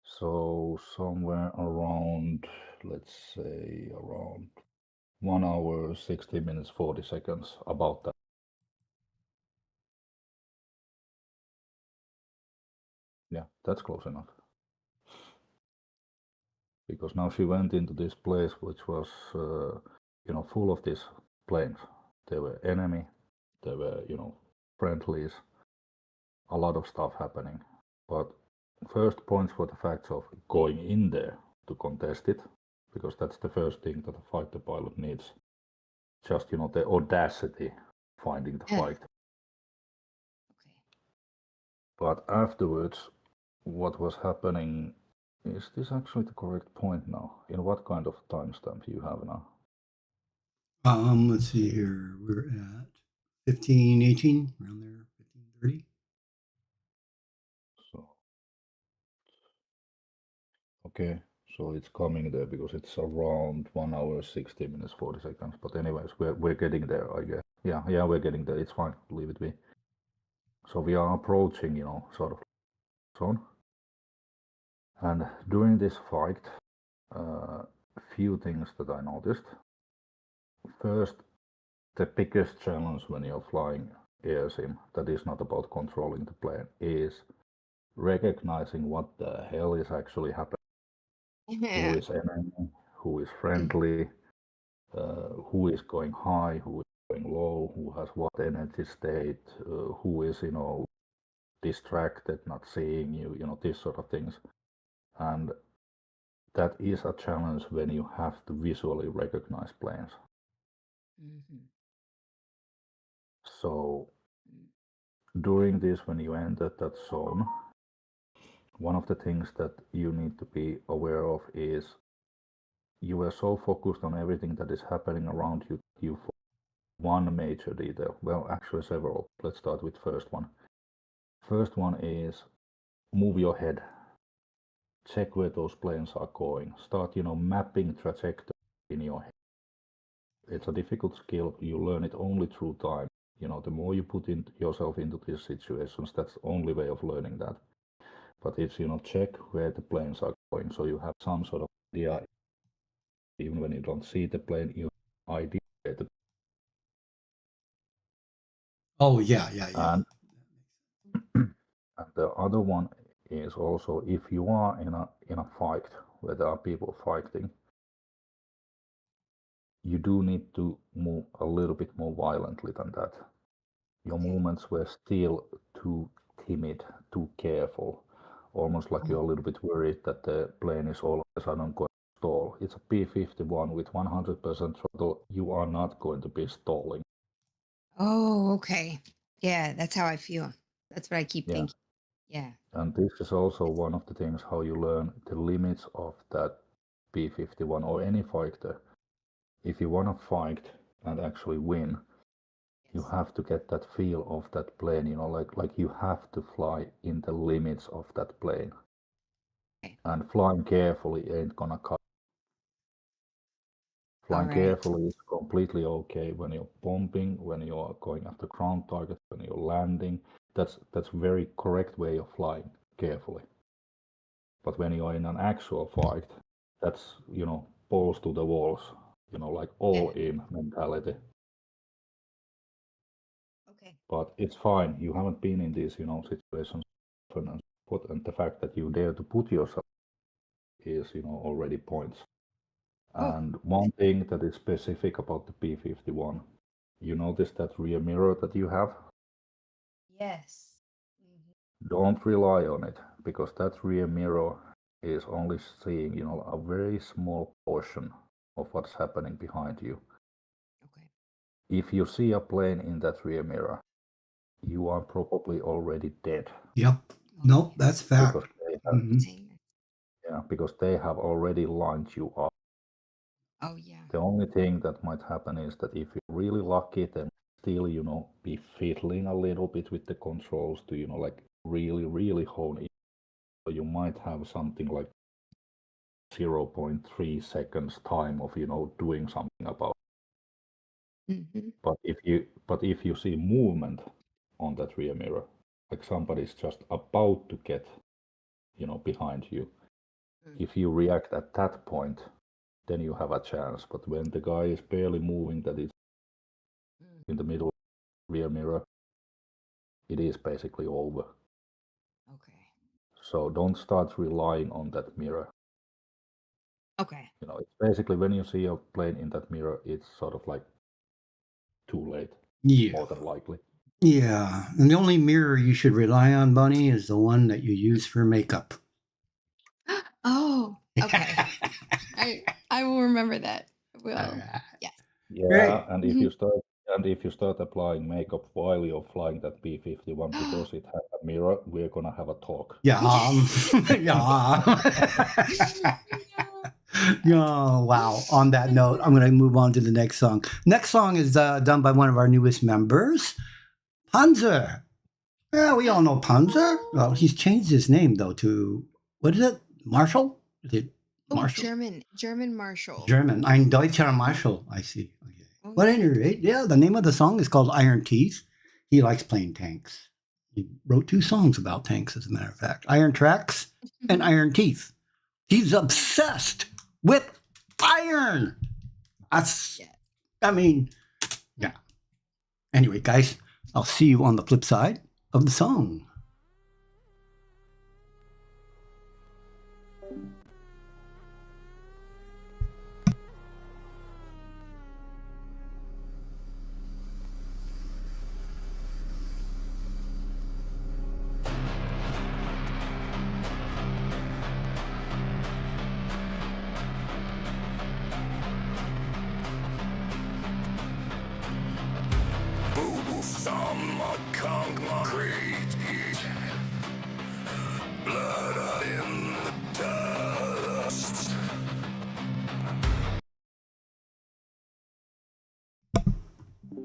A: So somewhere around, let's say around 1 hour, 60 minutes, 40 seconds, about that. Yeah, that's close enough. Because now she went into this place which was, full of these planes. There were enemy, there were, friendlies, a lot of stuff happening. But first points for the facts of going in there to contest it, because that's the first thing that a fighter pilot needs. Just, the audacity finding the fight.
B: Okay.
A: But afterwards, what was happening, is this actually the correct point now? In what kind of timestamp you have now?
C: Let's see here. We're at 15:18, around there, 15:30.
A: So, okay, so it's coming there because it's around 1 hour, 60 minutes, 40 seconds. But anyways, we're getting there, I guess. Yeah, we're getting there. It's fine. Leave it be. So we are approaching, sort of zone. And during this fight, few things that I noticed. First, the biggest challenge when you're flying air sim that is not about controlling the plane is recognizing what the hell is actually happening. Who is enemy, who is friendly, who is going high, who is going low, who has what energy state, who is, distracted, not seeing you, these sort of things. And that is a challenge when you have to visually recognize planes. So during this, when you enter that zone, one of the things that you need to be aware of is you are so focused on everything that is happening around you, you forget one major detail. Well, actually several. Let's start with first one. First one is move your head. Check where those planes are going. Start, mapping trajectory in your head. It's a difficult skill. You learn it only through time. The more you put yourself into these situations, that's the only way of learning that. But it's, check where the planes are going. So you have some sort of idea. Even when you don't see the plane, you have an idea where the.
C: Oh, yeah.
A: And the other one is also if you are in a fight where there are people fighting, you do need to move a little bit more violently than that. Your movements were still too timid, too careful, almost like you're a little bit worried that the plane is all of a sudden going to stall. It's a P-51 with 100% throttle. You are not going to be stalling.
B: Oh, okay. Yeah, that's how I feel. That's what I keep
A: Yeah.
B: thinking. Yeah.
A: And this is also one of the things how you learn the limits of that P-51 or any fighter. If you want to fight and actually win, you have to get that feel of that plane, like you have to fly in the limits of that plane.
B: Okay.
A: And flying carefully ain't gonna cut. Flying carefully is completely okay when you're bombing, when you're going after ground targets, when you're landing. That's very correct way of flying carefully. But when you're in an actual fight, that's balls to the walls, like all in mentality.
B: Okay.
A: But it's fine. You haven't been in these, situations often, and the fact that you dare to put yourself is, already points. And one thing that is specific about the P-51, you notice that rear mirror that you have?
B: Yes.
A: Don't rely on it, because that rear mirror is only seeing, a very small portion of what's happening behind you.
B: Okay.
A: If you see a plane in that rear mirror, you are probably already dead.
C: Yep. No, that's fact.
A: Because they have, because they have already lined you up.
B: Oh, yeah.
A: The only thing that might happen is that if you're really lucky, then still, be fiddling a little bit with the controls to, like really, really hone in. So you might have something like 0.3 seconds time of, doing something about it. But if you see movement on that rear mirror, like somebody's just about to get, behind you, if you react at that point, then you have a chance. But when the guy is barely moving, that is in the middle rear mirror, it is basically over.
B: Okay.
A: So don't start relying on that mirror.
B: Okay.
A: It's basically when you see a plane in that mirror, it's sort of like too late.
C: Yeah.
A: More than likely.
C: Yeah. And the only mirror you should rely on, Bunny, is the one that you use for makeup.
B: Oh, okay. I will remember that. I will. Yes.
A: Yeah,
C: Great.
A: and if you start applying makeup while you're flying that P-51 because it has a mirror, we're gonna have a talk.
C: Yeah. Yeah. Oh, wow. On that note, I'm going to move on to the next song. Next song is done by one of our newest members, Panzer. Yeah, we all know Panzer. Well, he's changed his name, though, to, what is it? Marshall? Is it Marshall?
B: German Marshall.
C: German. Ein Deutscher Marshall. I see. Okay. But anyway, yeah, the name of the song is called Iron Teeth. He likes playing tanks. He wrote 2 songs about tanks, as a matter of fact. Iron Tracks and Iron Teeth. He's obsessed with iron. Yeah. Anyway, guys, I'll see you on the flip side of the song.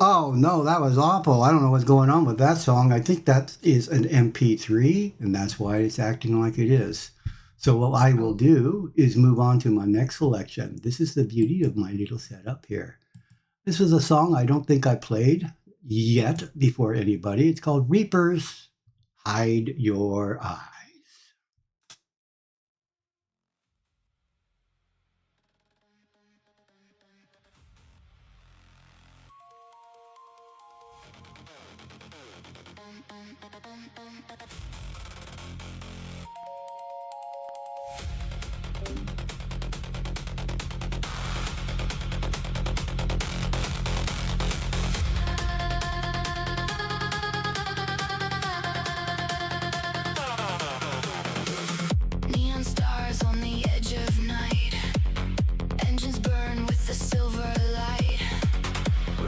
C: Oh, no, that was awful. I don't know what's going on with that song. I think that is an MP3, and that's why it's acting like it is. So what I will do is move on to my next selection. This is the beauty of my little setup here. This is a song I don't think I played yet before anybody. It's called Reapers, Hide Your Eyes.
D: Neon stars on the edge of night. Engines burn with the silver light.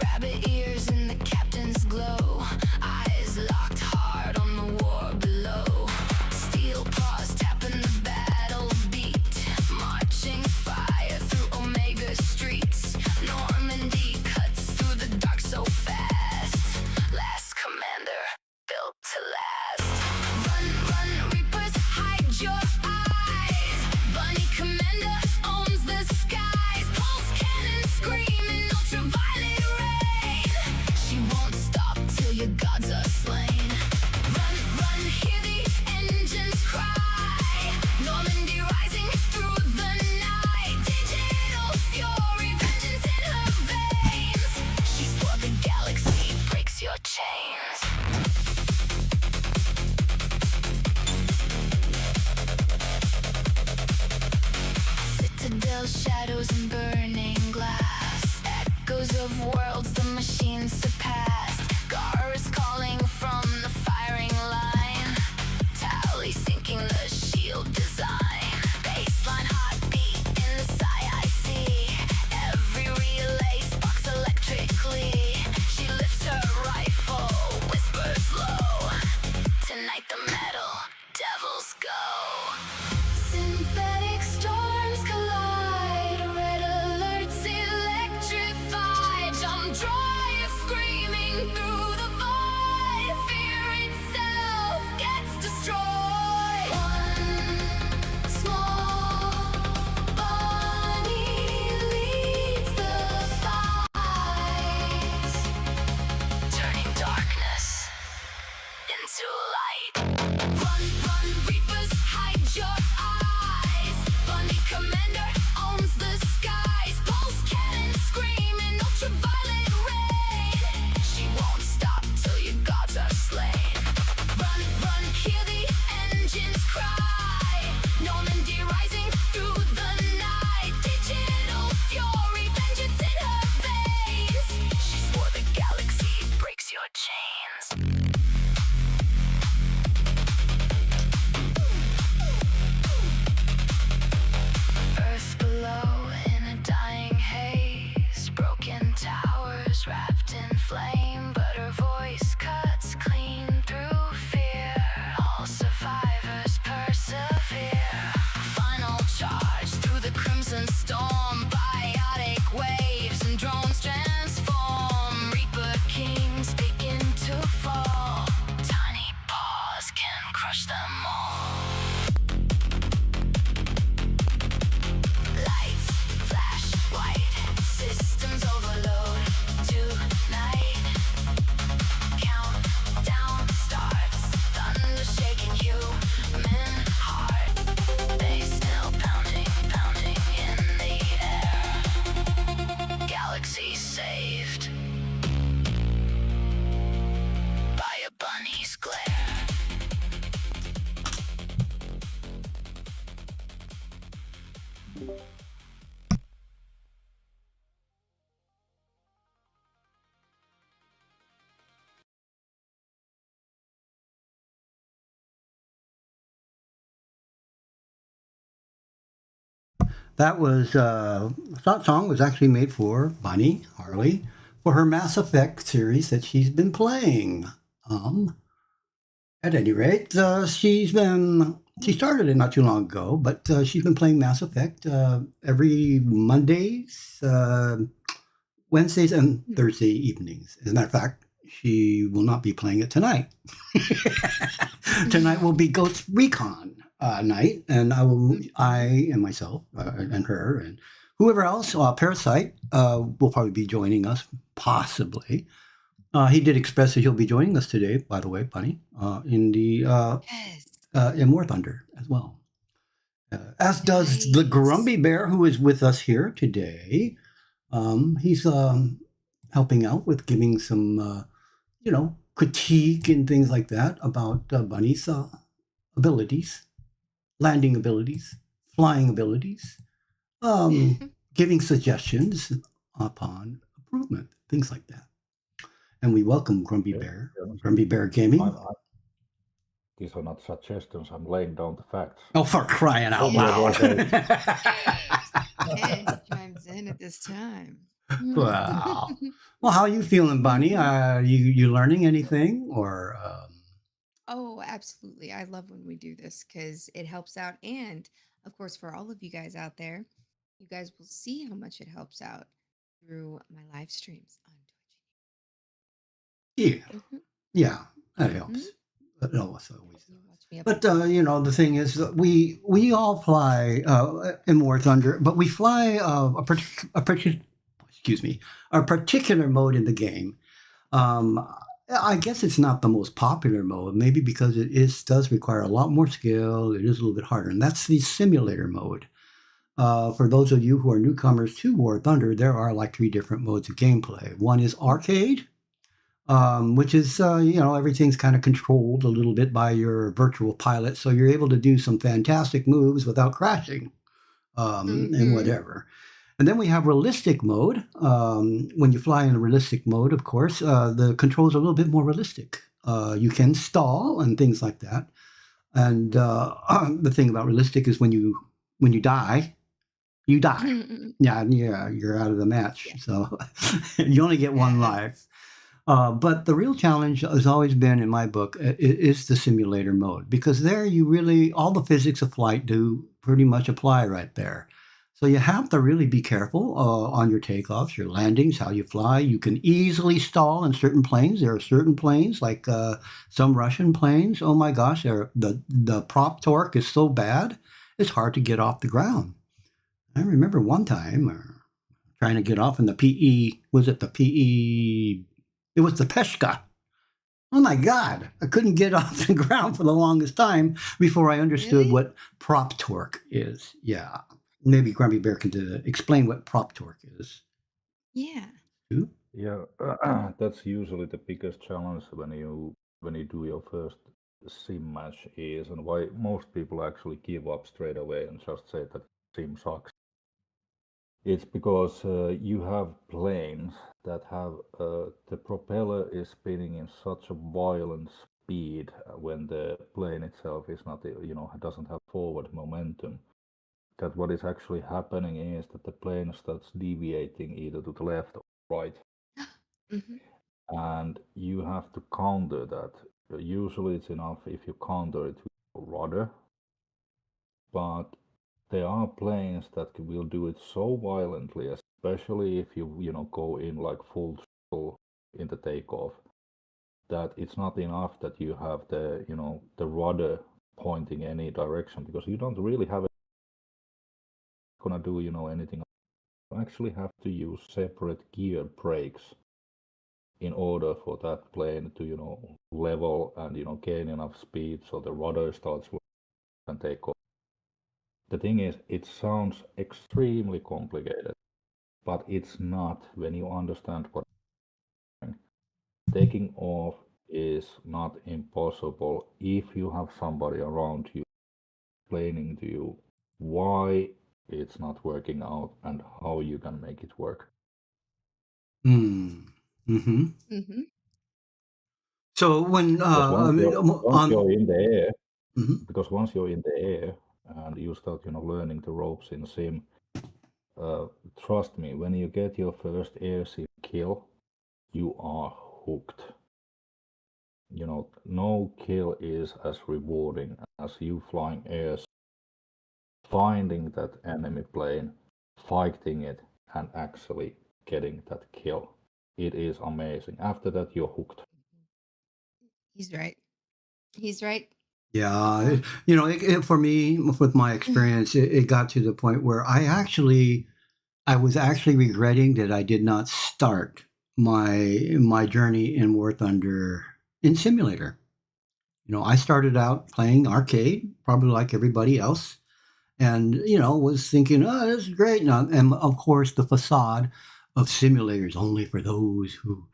D: Rabbit ears in the captain's glow. Eyes locked hard on the war below. Steel paws tapping the battle beat. Marching fire through Omega streets. Normandy cuts through the dark so fast. Last commander built to last. Run, run, Reapers, hide your eyes. Bunny commander owns the skies. Pulse cannon screaming ultraviolet rain. She won't stop till your gods are slain. Run, run, hear the engines cry. Normandy rising through the night. Digital fury, vengeance in her veins. She swore the galaxy breaks your chains. Citadel shadows and burning glass. Echoes of worlds the machines surpassed. Guards calling from the firing line. Tally sinking the shield design. Baseline heartbeat in the sky I see. Every relay sparks electrically. She lifts her rifle, whispers low. Tonight the metal devils go. Synthetic storms collide. Red alerts electrified. Jump drive screaming through the void. Fear itself gets destroyed. One small bunny leads the fight, turning darkness into light. Run, run, Reapers, hide your eyes. Bunny commander owns the skies. Pulse cannon screaming ultraviolet rain. She won't stop till your gods are slain. Run, run, hear the engines cry. Normandy rising through the night. Digital fury, vengeance in her veins. She swore the galaxy breaks your chains. Earth below in a dying haze. Broken towers wrapped in flame. But her voice cuts clean through fear. All survivors persevere. Final charge through the crimson storm. Biotic waves and drones transform. Reaper kings begin to fall. Tiny paws can crush them all. Lights flash white, systems overload tonight. Countdown starts, thunder shaking human heart. They still pounding, pounding in the air. Galaxy saved by a bunny's glare.
C: That song was actually made for Bunny Harley for her Mass Effect series that she's been playing. At any rate, she started it not too long ago, but she's been playing Mass Effect every Mondays Wednesdays and Thursday evenings. As a matter of fact, she will not be playing it tonight. Tonight will be Ghost Recon night, and I and myself and her and whoever else, Parasite, will probably be joining us, possibly. He did express that he'll be joining us today, by the way, Bunny, in the in War Thunder as well. As does the Grumpy Bear, who is with us here today. He's helping out with giving some, critique and things like that about Bunny's abilities, landing abilities, flying abilities, giving suggestions upon improvement, things like that. And we welcome Grumpy Bear, Grumpy Bear Gaming.
A: These are not suggestions. I'm laying down the facts.
C: Oh, for crying out loud!
B: And chimes in at this time.
C: Wow. Well, how are you feeling, Bunny? You learning anything or?
B: Oh, absolutely. I love when we do this because it helps out. And of course, for all of you guys out there, you guys will see how much it helps out through my live streams on
C: Twitch. Yeah. Yeah, that helps. But it always But the thing is that we all fly in War Thunder, but we fly a particular mode in the game. I guess it's not the most popular mode, maybe because it does require a lot more skill. It is a little bit harder, and that's the simulator mode. For those of you who are newcomers to War Thunder, there are like 3 different modes of gameplay. One is arcade, which is, everything's kind of controlled a little bit by your virtual pilot. So you're able to do some fantastic moves without crashing and whatever. And then we have realistic mode. When you fly in a realistic mode, of course, the controls are a little bit more realistic. You can stall and things like that. And the thing about realistic is when you die, you die. Yeah, you're out of the match. Yeah. So you only get one life. But the real challenge has always been, in my book, is the simulator mode, because there you really, all the physics of flight do pretty much apply right there. So you have to really be careful on your takeoffs, your landings, how you fly. You can easily stall in certain planes. There are certain planes, like some Russian planes. Oh my gosh, the prop torque is so bad, it's hard to get off the ground. I remember one time trying to get off in the PE, it was the Peshka. Oh my God, I couldn't get off the ground for the longest time before I understood what prop torque is. Yeah. Maybe Grumpy Bear can explain what prop torque is.
B: Yeah.
A: Yeah, that's usually the biggest challenge when you do your first sim match is, and why most people actually give up straight away and just say that sim sucks. It's because you have planes that have the propeller is spinning in such a violent speed when the plane itself is not, doesn't have forward momentum, that what is actually happening is that the plane starts deviating either to the left or right. And you have to counter that. Usually it's enough if you counter it with a rudder, but there are planes that will do it so violently, especially if you go in like full throttle in the takeoff, that it's not enough that you have the the rudder pointing any direction, because you don't really have gonna do anything. You actually have to use separate gear brakes in order for that plane to level and gain enough speed so the rudder starts working and take off. The thing is, it sounds extremely complicated, but it's not when you understand what taking off is not impossible if you have somebody around you explaining to you why it's not working out and how you can make it work.
C: So when
A: once you're in the air, because once you're in the air and you start learning the ropes in sim, trust me, when you get your first air sim kill, you are hooked. No kill is as rewarding as you flying airs, finding that enemy plane, fighting it, and actually getting that kill. It is amazing. After that, you're hooked.
B: He's right. He's right.
C: Yeah, for me, with my experience, it got to the point where I was actually regretting that I did not start my journey in War Thunder in simulator. I started out playing arcade, probably like everybody else, and was thinking, oh, this is great. And of course, the facade of simulators only for those who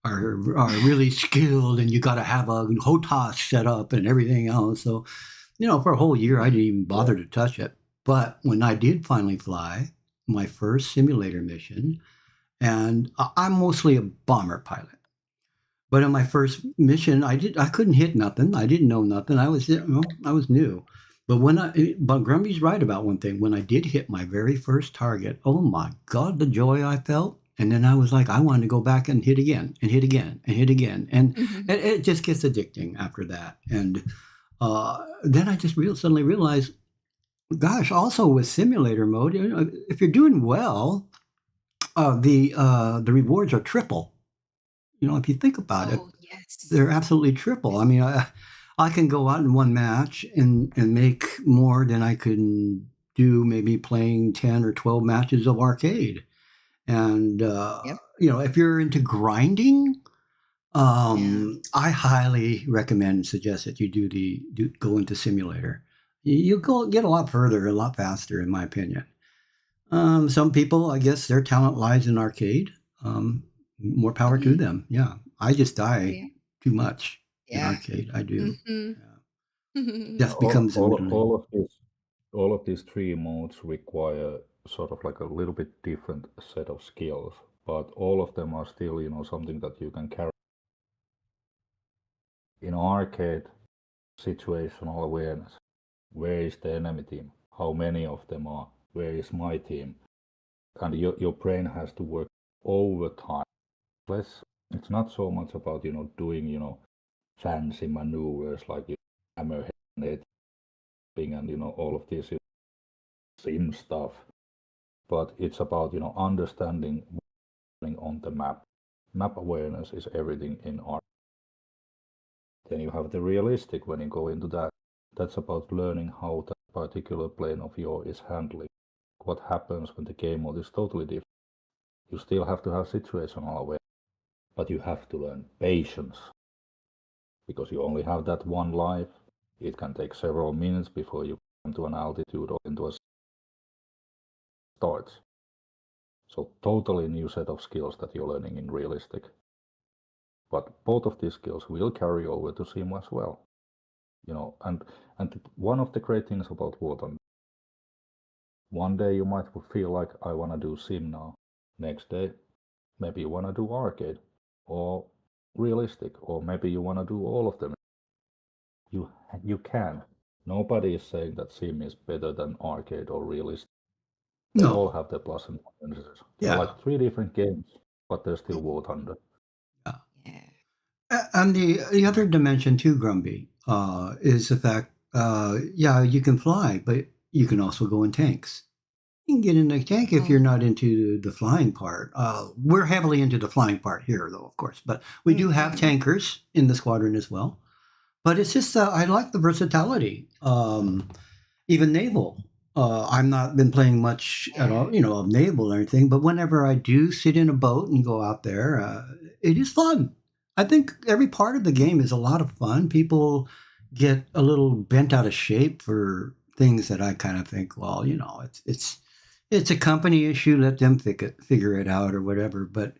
C: are really skilled, and you got to have a HOTAS set up and everything else. So, for a whole year, I didn't even bother to touch it. But when I did finally fly my first simulator mission, and I'm mostly a bomber pilot, but in my first mission, I couldn't hit nothing. I didn't know nothing. I was new. But Grumpy's right about one thing. When I did hit my very first target, oh my God, the joy I felt. And then I was like, I wanted to go back and hit again and hit again and hit again. And it just gets addicting after that. And then I just suddenly realized, gosh, also with simulator mode, if you're doing well, the rewards are triple. If you think about it,
B: yes.
C: they're absolutely triple. I mean, I can go out in one match and make more than I can do maybe playing 10 or 12 matches of arcade. And, if you're into grinding, I highly recommend and suggest that you go into simulator. You'll get a lot further, a lot faster, in my opinion. Some people, I guess, their talent lies in arcade. More power to them. Yeah, I just die too much in arcade. I do. Death becomes
A: all of these three modes require sort of like a little bit different set of skills, but all of them are still, something that you can carry. In arcade, situational awareness. Where is the enemy team? How many of them are? Where is my team? And your brain has to work overtime. It's not so much about, doing, fancy maneuvers like hammerhead and all of this sim stuff. But it's about, understanding what's happening on the map. Map awareness is everything in art. Then you have the realistic when you go into that. That's about learning how that particular plane of yours is handling. What happens when the game mode is totally different. You still have to have situational awareness, but you have to learn patience. Because you only have that one life. It can take several minutes before you come to an altitude or into a start. So totally new set of skills that you're learning in realistic. But both of these skills will carry over to sim as well. And one of the great things about War Thunder, one day you might feel like I want to do sim now. Next day, maybe you want to do arcade or realistic, or maybe you want to do all of them. You can. Nobody is saying that sim is better than arcade or realistic. They all have their plus and minuses. They're like three different games, but they're still War Thunder.
C: And the other dimension too, Grumpy, is the fact, you can fly, but you can also go in tanks. You can get in a tank if you're not into the flying part. We're heavily into the flying part here, though, of course. But we do have tankers in the squadron as well. But it's just, I like the versatility. Even naval. I've not been playing much at all, of naval or anything. But whenever I do sit in a boat and go out there, it is fun. I think every part of the game is a lot of fun. People get a little bent out of shape for things that I kind of think, well, it's a company issue. Let them figure it out or whatever. But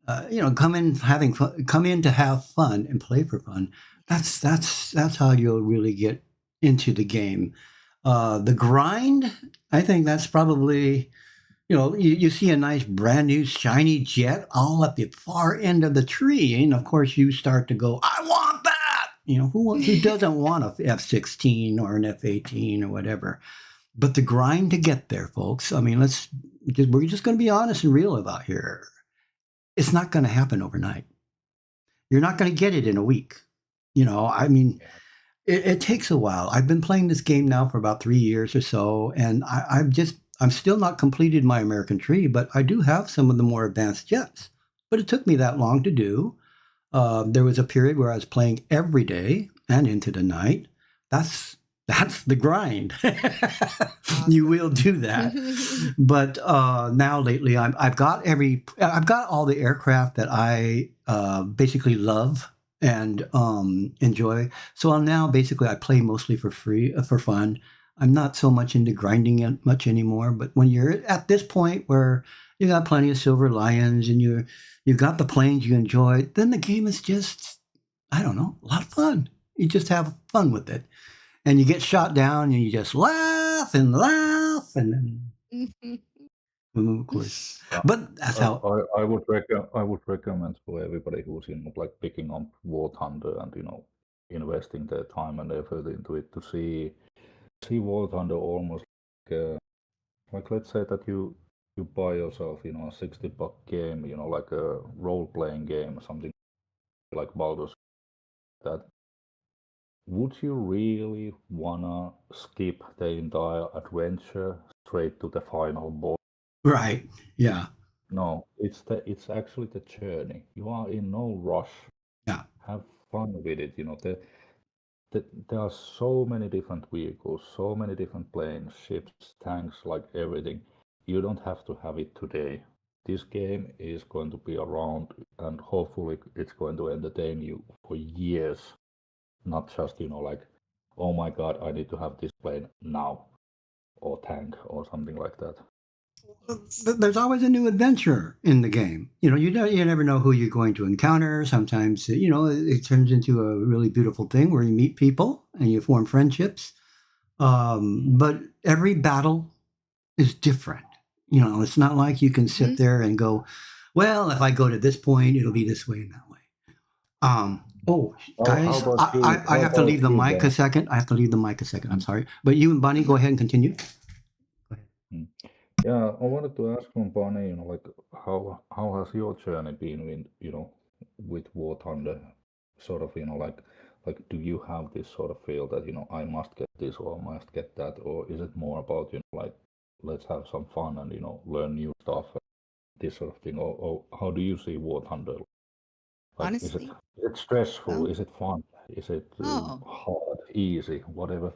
C: come in to have fun and play for fun. That's how you'll really get into the game. The grind, I think that's probably. You see a nice brand new shiny jet all at the far end of the tree, and of course you start to go, I want that. Who doesn't want a F-16 or an F-18 or whatever? But the grind to get there, folks. I mean, we're just going to be honest and real about here. It's not going to happen overnight. You're not going to get it in a week. It takes a while. I've been playing this game now for about 3 years or so, and I've just I'm still not completed my American tree, but I do have some of the more advanced jets. But it took me that long to do. There was a period where I was playing every day and into the night. That's the grind. You will do that. But now lately, I've got all the aircraft that I basically love and enjoy. So now basically I play mostly for free, for fun. I'm not so much into grinding it much anymore. But when you're at this point where you got plenty of silver lions and you got the planes you enjoy, then the game is just, I don't know, a lot of fun. You just have fun with it. And you get shot down and you just laugh and then of course. But that's how
A: I would recommend for everybody who's like picking up War Thunder and investing their time and effort into it to see War Thunder almost like let's say that you buy yourself a $60 game, like a role-playing game or something like Baldur's. That would you really wanna skip the entire adventure straight to the final boss?
C: right. Yeah.
A: No, it's actually the journey. You are in no rush.
C: Yeah.
A: Have fun with it. There are so many different vehicles, so many different planes, ships, tanks, like everything. You don't have to have it today. This game is going to be around, and hopefully it's going to entertain you for years. Not just like, oh my God, I need to have this plane now, or tank, or something like that.
C: There's always a new adventure in the game. You never know who you're going to encounter. Sometimes, it turns into a really beautiful thing where you meet people and you form friendships. But every battle is different. It's not like you can sit there and go, well, if I go to this point, it'll be this way and that way. Guys, I have to leave the mic a second. I'm sorry. But you and Bunny, go ahead and continue. Go ahead.
A: Yeah, I wanted to ask from Bunny, like how has your journey been with War Thunder? Sort of, like do you have this sort of feel that I must get this or I must get that, or is it more about like let's have some fun and learn new stuff, this sort of thing, or how do you see War Thunder? Like,
B: Honestly,
A: is it stressful?
B: well,
A: Is it fun? Is it
B: oh,
A: hard, easy, whatever?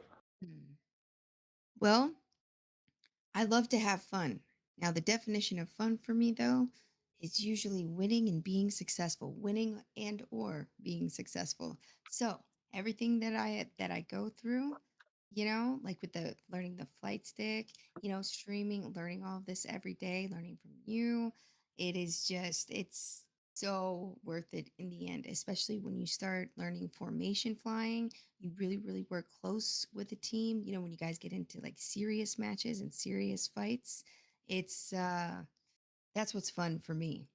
B: well, I love to have fun. Now, the definition of fun for me, though, is usually winning and being successful, winning and or being successful. So everything that I go through, like with the learning the flight stick, streaming, learning all of this every day, learning from you, it's so worth it in the end, especially when you start learning formation flying. You really, really work close with a team. When you guys get into like serious matches and serious fights, it's that's what's fun for me.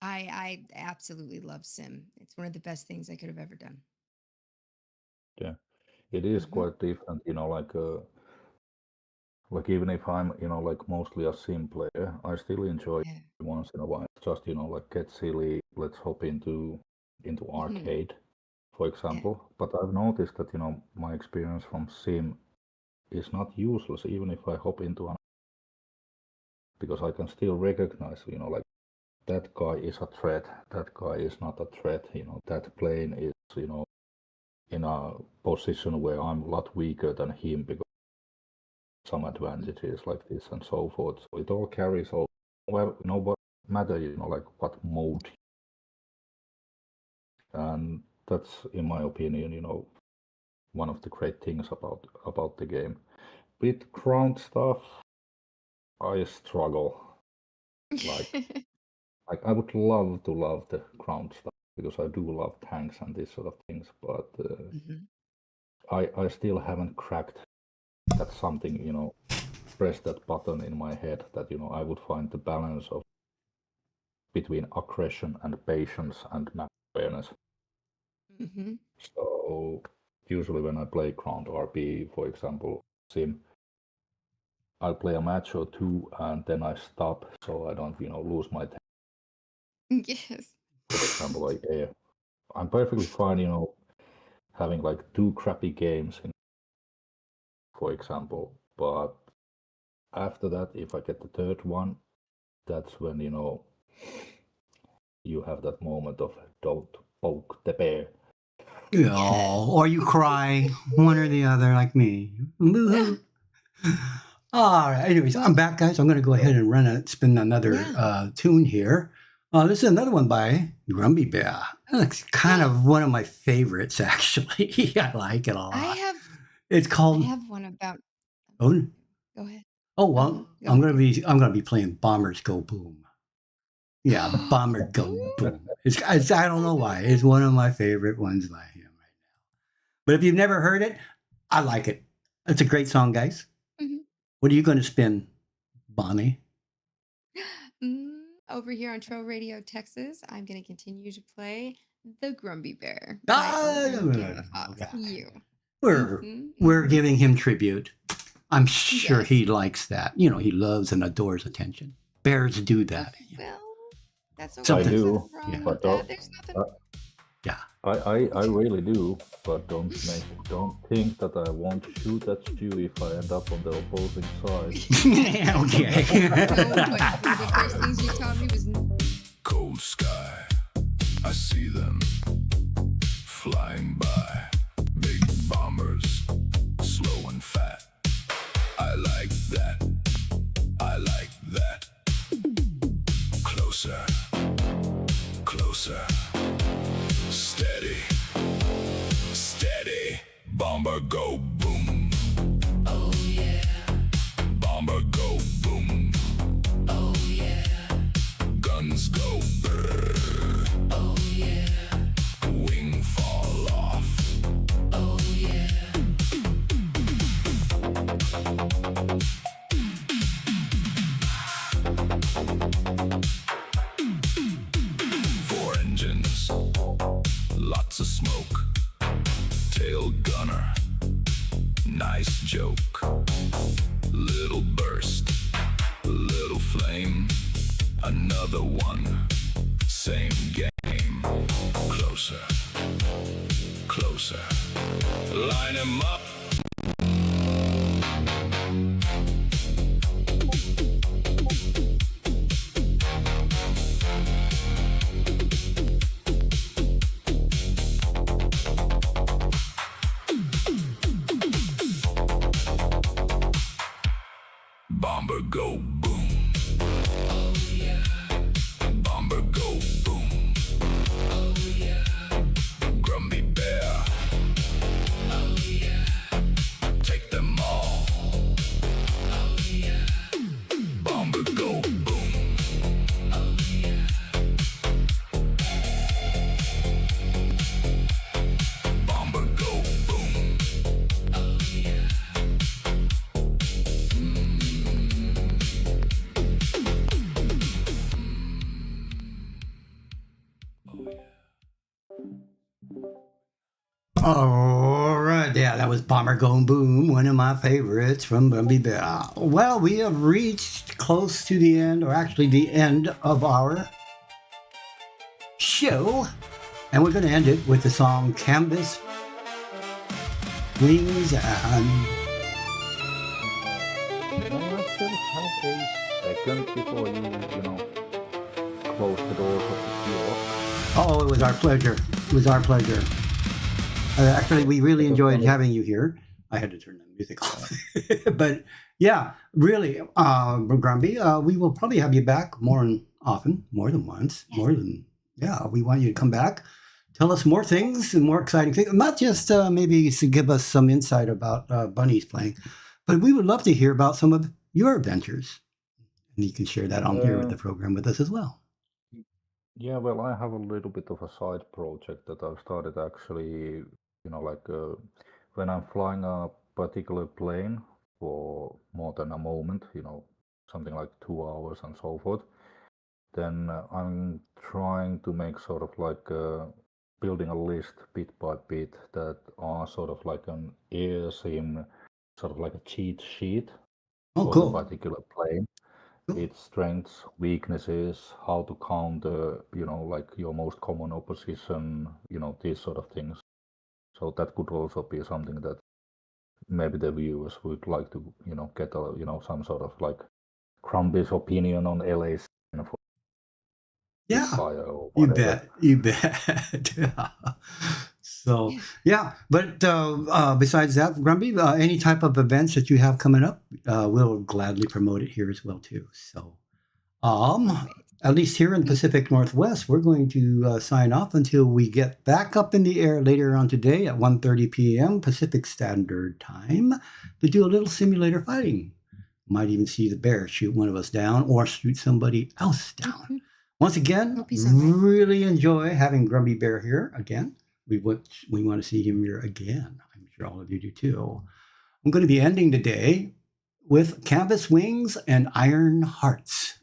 B: I absolutely love Sim. It's one of the best things I could have ever done.
A: Yeah, it is
B: Hmm.
A: quite different, like even if I'm like mostly a sim player, I still enjoy
B: Yeah.
A: once in a while just like get silly, let's hop into
B: Hmm.
A: arcade, for
B: Yeah.
A: example. But I've noticed that my experience from sim is not useless even if I hop into an, because I can still recognize like that guy is a threat, that guy is not a threat, that plane is in a position where I'm a lot weaker than him because some advantages like this and so forth. So it all carries over. Well, what matter, like what mode, and that's, in my opinion, one of the great things about the game. With ground stuff, I struggle. Like, I would love the ground stuff because I do love tanks and these sort of things, but
B: Hmm.
A: I still haven't cracked that something, press that button in my head that I would find the balance of between aggression and patience and map awareness.
B: Hmm.
A: So usually when I play ground RP, for example, sim, I'll play a match or two and then I stop so I don't lose my time.
B: Yes.
A: For example, like I'm perfectly fine having like two crappy games for example, but after that, if I get the third one, that's when you have that moment of don't poke the bear.
C: Oh, or you cry, one or the other, like me. Boo-hoo. All right. Anyways, I'm back, guys. I'm going to go ahead and spin another tune here. This is another one by Grumpy Bear. It's kind of one of my favorites, actually. I like it a lot. It's called.
B: I have one about.
C: Oh,
B: go ahead.
C: Oh well, I'm gonna be playing Bombers Go Boom. Yeah, Bomber Go Boom. It's I don't know why. It's one of my favorite ones by him right now. But if you've never heard it, I like it. It's a great song, guys.
B: Mm-hmm.
C: What are you going to spin, Bonnie?
B: Over here on TROH Radio Texas, I'm going to continue to play The Grumpy Bear. You.
C: We're giving him tribute. I'm sure he likes that. You know, he loves and adores attention. Bears do that.
B: Well, that's
A: okay. I do.
B: But there's nothing.
C: Yeah.
A: I really do, but don't think that I won't shoot at you if I end up on the opposing side.
C: Okay.
B: The first things you taught me was
D: cold sky. I see them flying by, big bombers, slow and fat. I like that. I like that. Closer, closer. Steady, steady. Bomber go boom. Oh yeah. Bomber go boom. Oh yeah. Guns go brrr. Oh yeah. Wing fall off. Oh yeah. Four engines. Lots of smoke, tail gunner, nice joke. Little burst, little flame, another one, same game. Closer, closer, line 'em up. Bomber go boom. Oh yeah. Bomber go boom. Oh yeah. Grumpy Bear. Oh yeah. Take them all. Oh yeah. Bomber go boom. Oh yeah. Bomber go boom. Oh yeah.
C: All right, yeah, that was Bomber Going Boom, one of my favorites from Grumpy Bear. Well, we have reached close to the end, or actually the end of our show, and we're going to end it with the song Canvas, Wings, and...
A: I still have a second before you close the doors of the kiosk.
C: Oh, it was our pleasure. It was our pleasure. Actually, we really enjoyed having you here. I had to turn the music off. But yeah, really, Grumpy, we will probably have you back more often, more than once, we want you to come back. Tell us more things and more exciting things. Not just maybe to give us some insight about Bunny's playing, but we would love to hear about some of your adventures. And you can share that on here with the program with us as well.
A: Yeah, well, I have a little bit of a side project that I've started actually, when I'm flying a particular plane for more than a moment, something like 2 hours and so forth, then I'm trying to make sort of like building a list bit by bit that are sort of like an air sim, sort of like a cheat sheet for the particular plane. Its strengths, weaknesses, how to counter, like your most common opposition, these sort of things. So that could also be something that maybe the viewers would like to, get some sort of like Grumpy's opinion on LA scene for
C: Yeah,
A: fire or
C: you
A: whatever.
C: bet. So yeah, but besides that, Grumpy, any type of events that you have coming up, we'll gladly promote it here as well too. So, at least here in the Pacific Northwest, we're going to sign off until we get back up in the air later on today at 1:30 p.m. Pacific Standard Time to do a little simulator fighting. Might even see the bear shoot one of us down or shoot somebody else down. Once again, really enjoy having Grumpy Bear here again. We want to see him here again. I'm sure all of you do too. I'm going to be ending today with Canvas Wings and Iron Hearts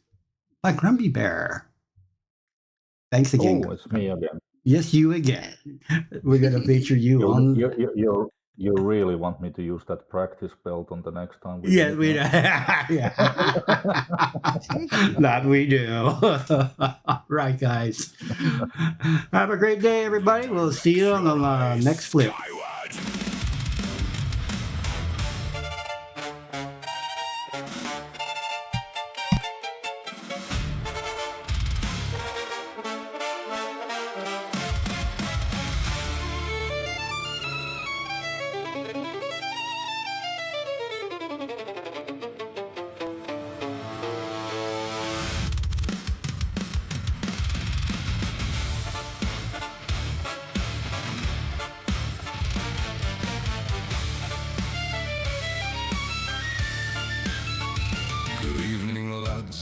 C: by Grumpy Bear. Thanks again.
A: Oh, it's me again.
C: Yes, you again. We're going to feature you on...
A: You really want me to use that practice belt on the next time?
C: Yes, we do. That we do. Right, guys. Have a great day, everybody. We'll see you on the next flip.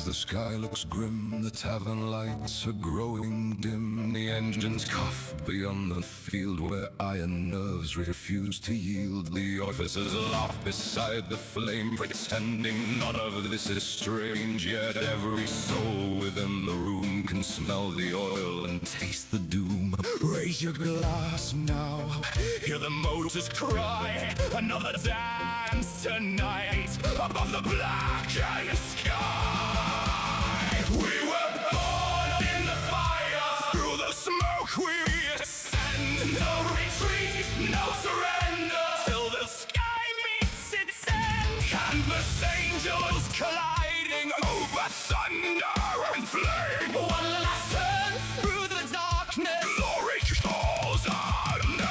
D: The sky looks grim, the tavern lights are growing dim. The engines cough beyond the field where iron nerves refuse to yield. The officers laugh beside the flame, pretending none of this is strange. Yet every soul within the room can smell the oil and taste the doom. Raise your glass now, hear the motors cry. Another dance tonight above the blackened sky. We were born in the fire, through the smoke we ascend. No retreat, no surrender, till the sky meets its end. Canvas angels colliding over thunder and flame. One last turn through the darkness, glory calls our name.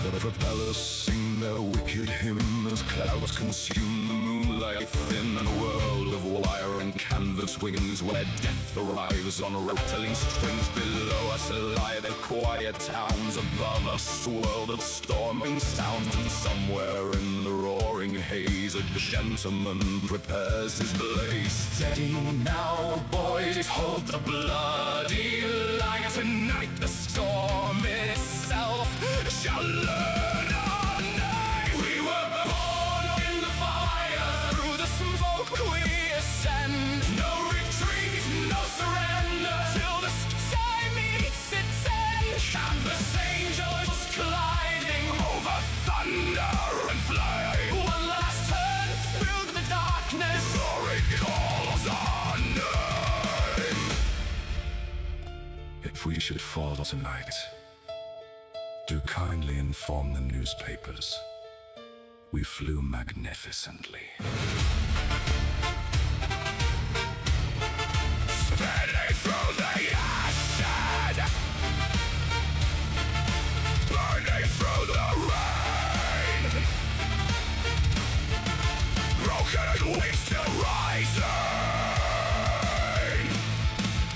D: The propellers sing their wicked hymn as clouds consume the moonlight thin, and a world of wire and canvas wings where death arrives on rattling strings. Below us lie the quiet towns, above us swirl the storming sounds, and somewhere in the roaring haze a gentleman prepares his blaze. Steady now, boys, hold the bloody line. Tonight the storm itself shall learn our name. We were born in the fire, through the smoke we ascend. No retreat, no surrender, till the sky meets its end. Canvas angels colliding over thunder and flame. One last turn through the darkness, glory calls our name. If we should fall tonight, do kindly inform the newspapers. We flew magnificently. Spinning through the acid, burning through the rain, broken and weak still rising,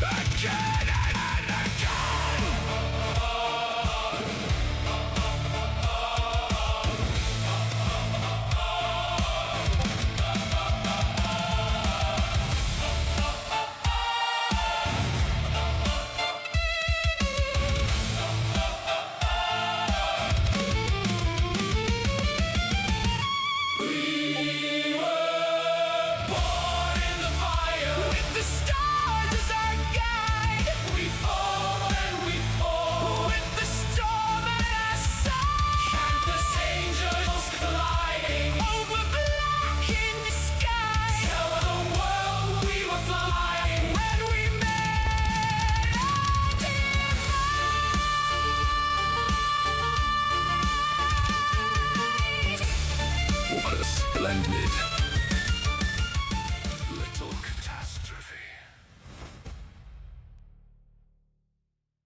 D: again and again. We were born in the splendid.